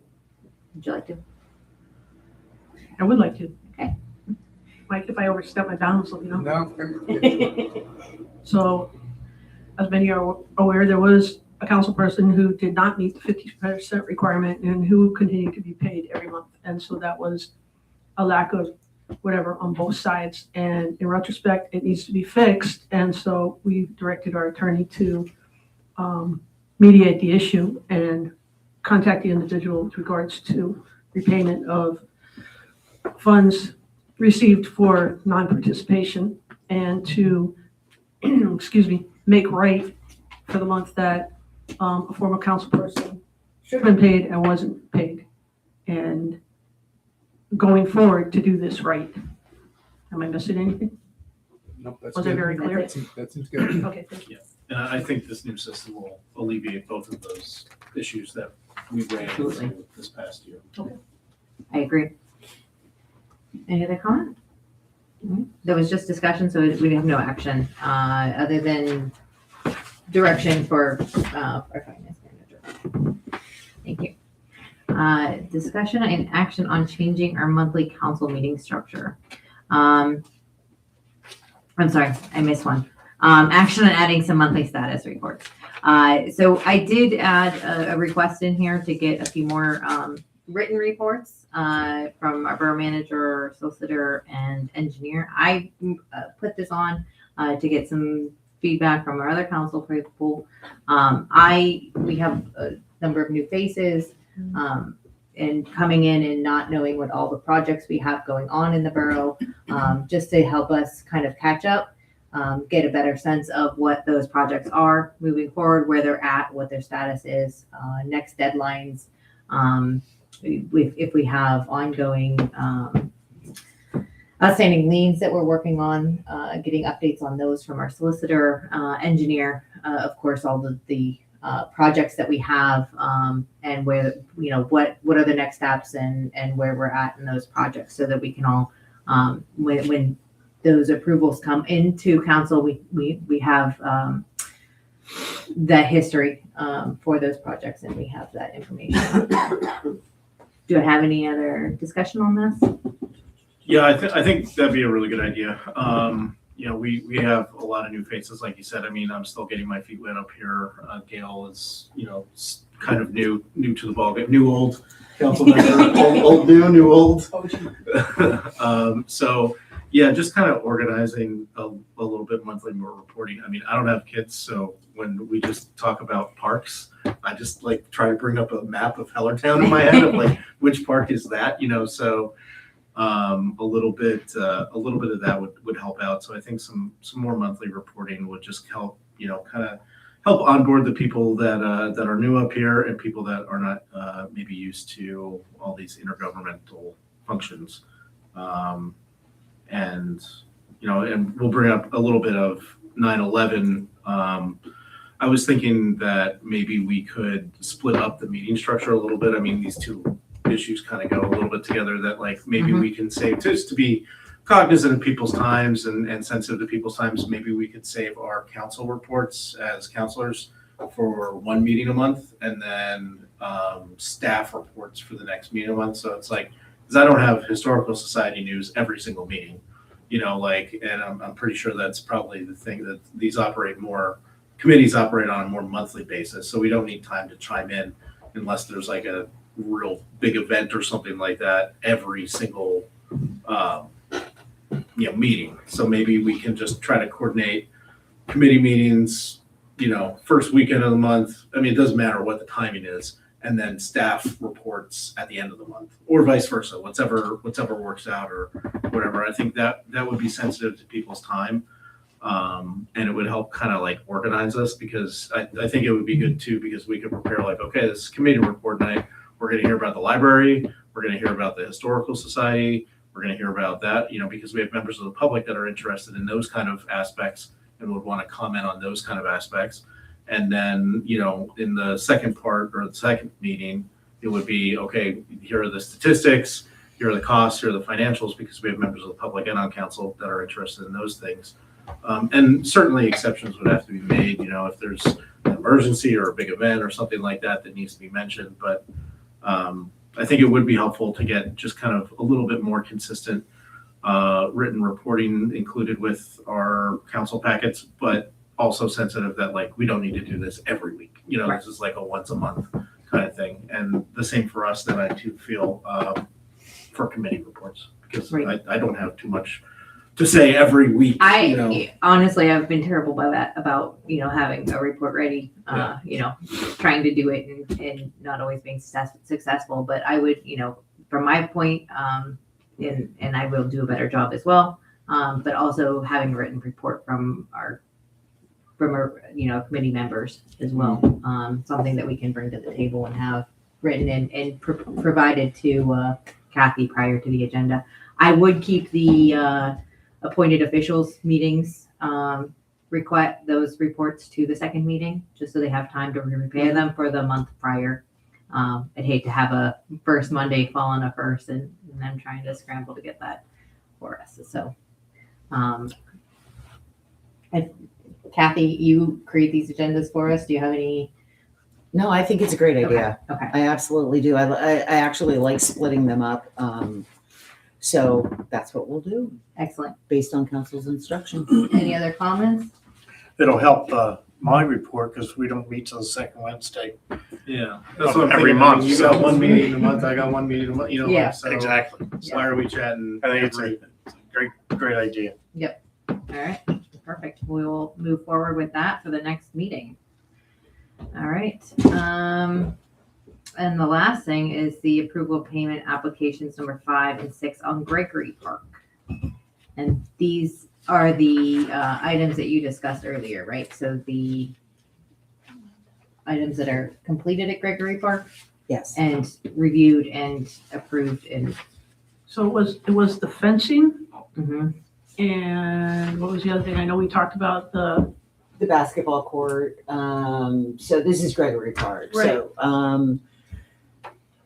would you like to? I would like to. Okay. Mike, if I overstep my bounds, let me know. No. So, as many are aware, there was a council person who did not meet the 50% requirement and who continued to be paid every month. And so that was a lack of whatever on both sides. And in retrospect, it needs to be fixed. And so we directed our attorney to mediate the issue and contact the individual with regards to repayment of funds received for non-participation, and to, make right for the month that a former council person should have been paid and wasn't paid. And going forward to do this right. Am I missing anything? Nope, that's Was I good. very clear? That seems good. Okay, thank you. And I think this new system will alleviate both of those issues that we ran Absolutely. into this past year. I agree. Any other comment? There was just discussion, so we have no action, other than direction for, our finance manager. Thank you. Discussion and action on changing our monthly council meeting structure. I'm sorry, I missed one. Action on adding some monthly status reports. So I did add a request in here to get a few more, written reports from our borough manager, solicitor, and engineer. I put this on to get some feedback from our other council people. We have a number of new faces, and coming in and not knowing what all the projects we have going on in the borough, just to help us kind of catch up, get a better sense of what those projects are moving forward, where they're at, what their status is, next deadlines. If we have ongoing outstanding liens that we're working on, getting updates on those from our solicitor, engineer, of course, all the projects that we have, and where, what are the next steps and where we're at in those projects, so that we can all, when those approvals come into council, we have that history for those projects, and we have that information. Do I have any other discussion on this? Yeah, I think that'd be a really good idea. We have a lot of new faces, like you said. I'm still getting my feet wet up here. Gail is, kind of new to the ballgame, new old council member, old new old. So yeah, just kind of organizing a little bit monthly more reporting. I don't have kids, so when we just talk about parks, I just try to bring up a map of Hellertown in my head of which park is that, so a little bit of that would help out. So I think some more monthly reporting would just help, kind of help onboard the people that are new up here and people that are not maybe used to all these intergovernmental functions. And and we'll bring up a little bit of 9/11. I was thinking that maybe we could split up the meeting structure a little bit. I mean, these two issues kind of go a little bit together, that like maybe we can save, just to be cognizant of people's times and sensitive to people's times, maybe we could save our council reports as counselors for one meeting a month, and then staff reports for the next meeting a month. So it's like, because I don't have Historical Society news every single meeting, and I'm pretty sure that's probably the thing, that these committees operate on a more monthly basis. So we don't need time to chime in unless there's like a real big event or something like that every single meeting. So maybe we can just try to coordinate committee meetings, first weekend of the month. I mean, it doesn't matter what the timing is, and then staff reports at the end of the month, or vice versa, whatever works out or whatever. I think that would be sensitive to people's time. And it would help kind of like organize us, because I think it would be good too, because we could prepare like, okay, this is committee report night. We're going to hear about the library. We're going to hear about the Historical Society. We're going to hear about that, because we have members of the public that are interested in those kind of aspects and would want to comment on those kind of aspects. And then, in the second part, or the second meeting, it would be, okay, here are the statistics, here are the costs, here are the financials, because we have members of the public and on council that are interested in those things. And certainly exceptions would have to be made, if there's an emergency or a big event or something like that that needs to be mentioned. But I think it would be helpful to get just kind of a little bit more consistent written reporting included with our council packets, but also sensitive that like we don't need to do this every week. This is like a once a month kind of thing. And the same for us, that I too feel for committee reports, because I don't have too much to say every week. Honestly, I've been terrible by that, about having a report ready, trying to do it and not always being successful. But I would, from my point, and I will do a better job as well. But also having a written report from our committee members as well, something that we can bring to the table and have written and provided to Kathy prior to the agenda. I would keep the appointed officials meetings, request those reports to the second meeting, just so they have time to prepare them for the month prior. I'd hate to have a first Monday fall on a first and them trying to scramble to get that for us. So, and Kathy, you create these agendas for us. Do you have any? No, I think it's a great idea. Okay. I absolutely do. I actually like splitting them up. So that's what we'll do Excellent. based on council's instruction. Any other comments? It'll help my report, because we don't meet till the second Wednesday. Yeah, that's what I'm Every thinking. month, You so- got one meeting a month, I got one meeting a month, Yeah. so Exactly. why are we chatting? I think it's a great idea. All right. Perfect. We will move forward with that for the next meeting. All right. And the last thing is the approval of payment applications number 5 and 6 on Gregory Park. And these are the items that you discussed earlier, right? So the items that are completed at Gregory Park Yes. and reviewed and approved and So it was the fencing, mhm. and what was the other thing? I know we talked about the basketball court. So this is Gregory Park. So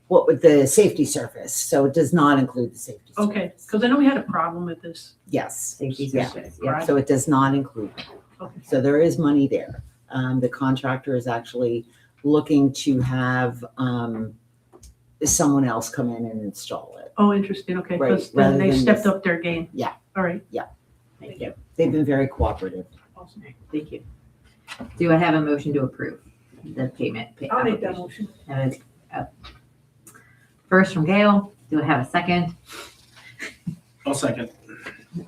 what with the safety surface? So it does not include the safety surface. okay, because I know we had a problem with this. Yes. Safety Yeah. surface. Yeah. Right. So it does not include that. Okay. So there is money there. The contractor is actually looking to have someone else come in and install it. Oh, interesting. Okay, Right, because then rather they than stepped this. up their game. Yeah. All right. Thank you. They've been very cooperative. Awesome. Thank you. Do I have a motion to approve the payment? I'll make that application? motion. Have a first from Gail. Do I have a second? I'll second.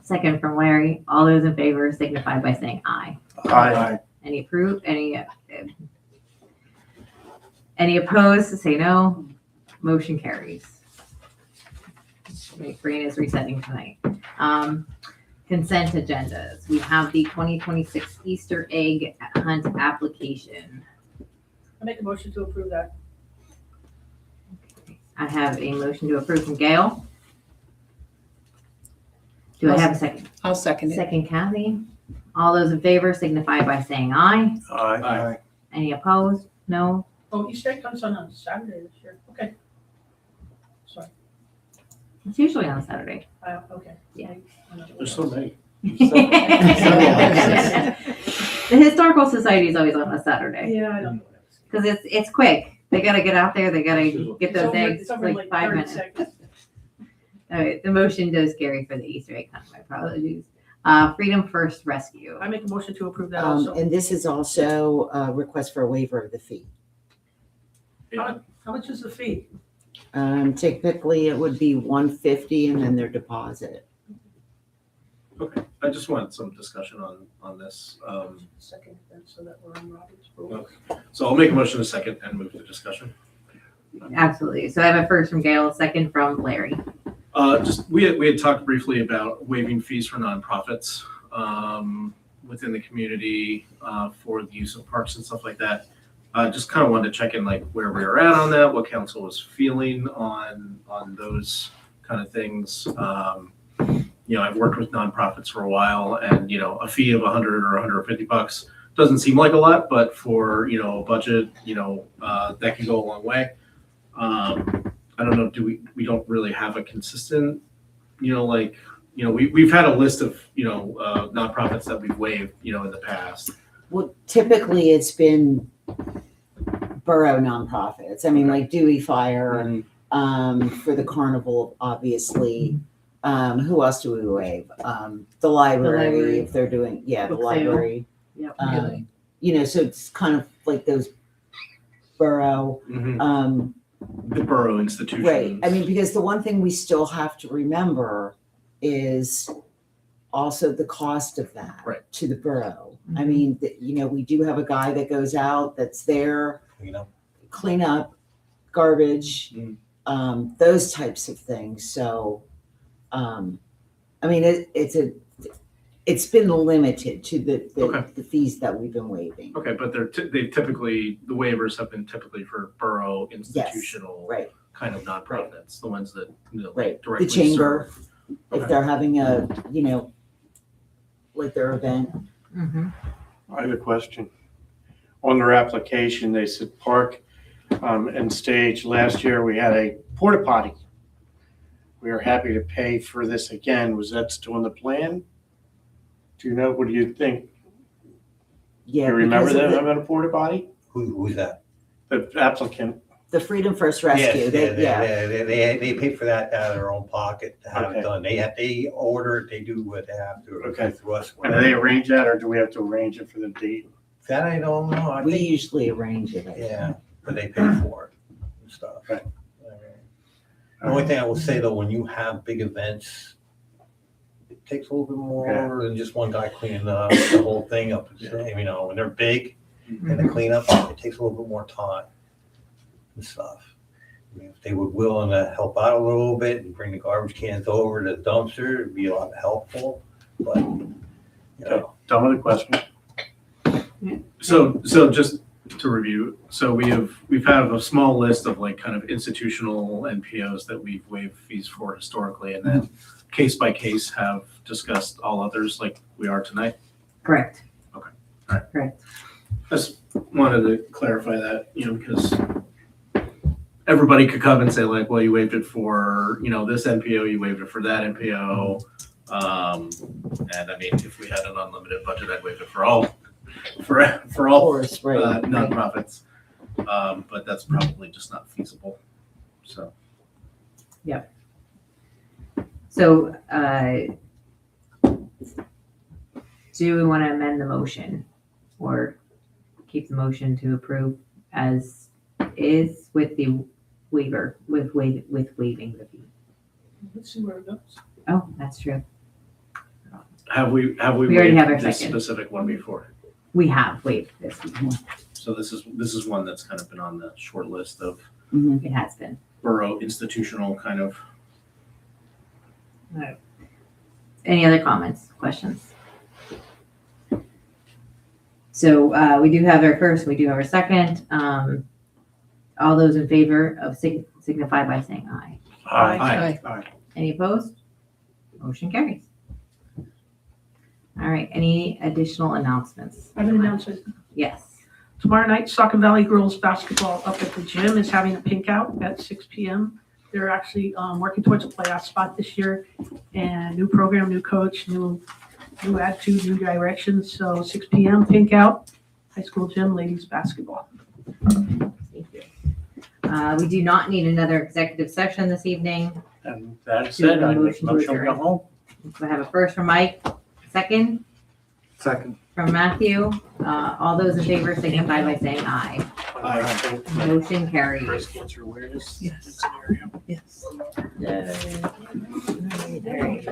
Second from Larry. All those in favor signify by saying aye. Aye. Any approved? Any opposed? Say no. Motion carries. Brain is resetting tonight. consent agendas. We have the 2026 Easter egg hunt application. I make a motion to approve that. I have a motion to approve from Gail. Do I have a second? I'll second it. Second, Kathy. All those in favor signify by saying aye. Aye. Any opposed? No? Oh, Easter egg comes on a Saturday this year. Okay. Sorry. It's usually on Saturday. Okay. Yeah. There's so many. The Historical Society is always on a Saturday Yeah, I don't know what I was. because it's quick. They gotta get out there. They gotta get those eggs It's over in like 5 30 minutes. seconds. All right, the motion does carry for the Easter egg hunt. My apologies. Freedom First Rescue. I make a motion to approve that also. And this is also a request for a waiver of the fee. Yeah. How much is the fee? Typically it would be $150 and then their deposit. Okay, I just wanted some discussion on this. Second, then, so that we're on Robert's rule. Okay. So I'll make a motion in a second and move to discussion. Absolutely. So I have a first from Gail, a second from Larry. We had talked briefly about waiving fees for nonprofits within the community for the use of parks and stuff like that. Just kind of wanted to check in like where we were at on that, what council was feeling on those kind of things. I've worked with nonprofits for a while, and a fee of $100 or $150 doesn't seem like a lot, but for a budget, that can go a long way. I don't know. We don't really have a consistent, we've had a list of nonprofits that we've waived, in the past. Well, typically it's been borough nonprofits. I mean, like Dewey Fire, for the carnival, obviously. Who else do we waive? The library, if they're doing, the Book sale. library. Yep. So it's kind of like those borough, The borough institutions. right. I mean, because the one thing we still have to remember is also the cost of that Right. to the borough. I mean, we do have a guy that goes out that's there, clean up garbage, those types of things. So, I mean, it's been limited to the fees that we've been waiving. Okay, but they typically, the waivers have been typically for borough institutional Right, kind of nonprofits, the ones that right. directly The chamber, serve. if Okay. they're having a, like their event. Mm-hmm. I have a question. On their application, they said park and stage. Last year, we had a porta potty. We are happy to pay for this again. Was that still in the plan? Do you know, what do you think? Yeah. You remember because of them having a porta potty? Who's that? The applicant. The Freedom First Rescue, Yes, they they pay for that out of their own pocket to have Okay. it done. They order it, they do what they have to. Okay. Through us. And do they arrange that, or do we have to arrange it for the date? That I don't know. I we think, usually arrange it. I think. yeah, but they pay for it and stuff. Right. The only thing I will say though, when you have big events, it takes a little bit more Yeah. longer than just one guy cleaning the whole thing up. When they're big and the cleanup, it takes a little bit more time and stuff. I mean, if they were willing to help out a little bit and bring the garbage cans over to the dumpster, it'd be a lot helpful, but, Done with the question. So just to review, so we've had a small list of like kind of institutional NPOs that we've waived fees for historically, and then case by case have discussed all others like we are tonight. Correct. Okay. All right. Correct. I just wanted to clarify that, because everybody could come and say like, well, you waived it for, this NPO, you waived it for that NPO. And I mean, if we had an unlimited budget, I'd waive it for all Of course, right. nonprofits. But that's probably just not feasible. So, So, do we want to amend the motion or keep the motion to approve as is with the waiver, with waiving the fee? Let's see where it goes. Oh, that's true. have we We already have our waived this second. specific one before? We have waived this one. So this is one that's kind of been on the short list of It has been. borough institutional kind of. Any other comments, questions? So we do have our first, we do have our second. All those in favor of signify by saying aye. Aye. Any opposed? Motion carries. All right, any additional announcements? I have an announcement. Yes. Tomorrow night, Saco Valley Girls Basketball up at the gym is having a pink out at 6 p.m. They're actually working towards a playoff spot this year, and new program, new coach, new attitude, new direction. So 6 p.m. pink out, high school gym, ladies basketball. Thank you. We do not need another executive session this evening. And that's Do we it. have a I make a motion to motion to go adjourn? home. We have a first from Mike, second Second. from Matthew. All those in favor signify by saying aye. Aye. Motion carries. Breast cancer awareness Yes. scenario. Yes. Yay. All right.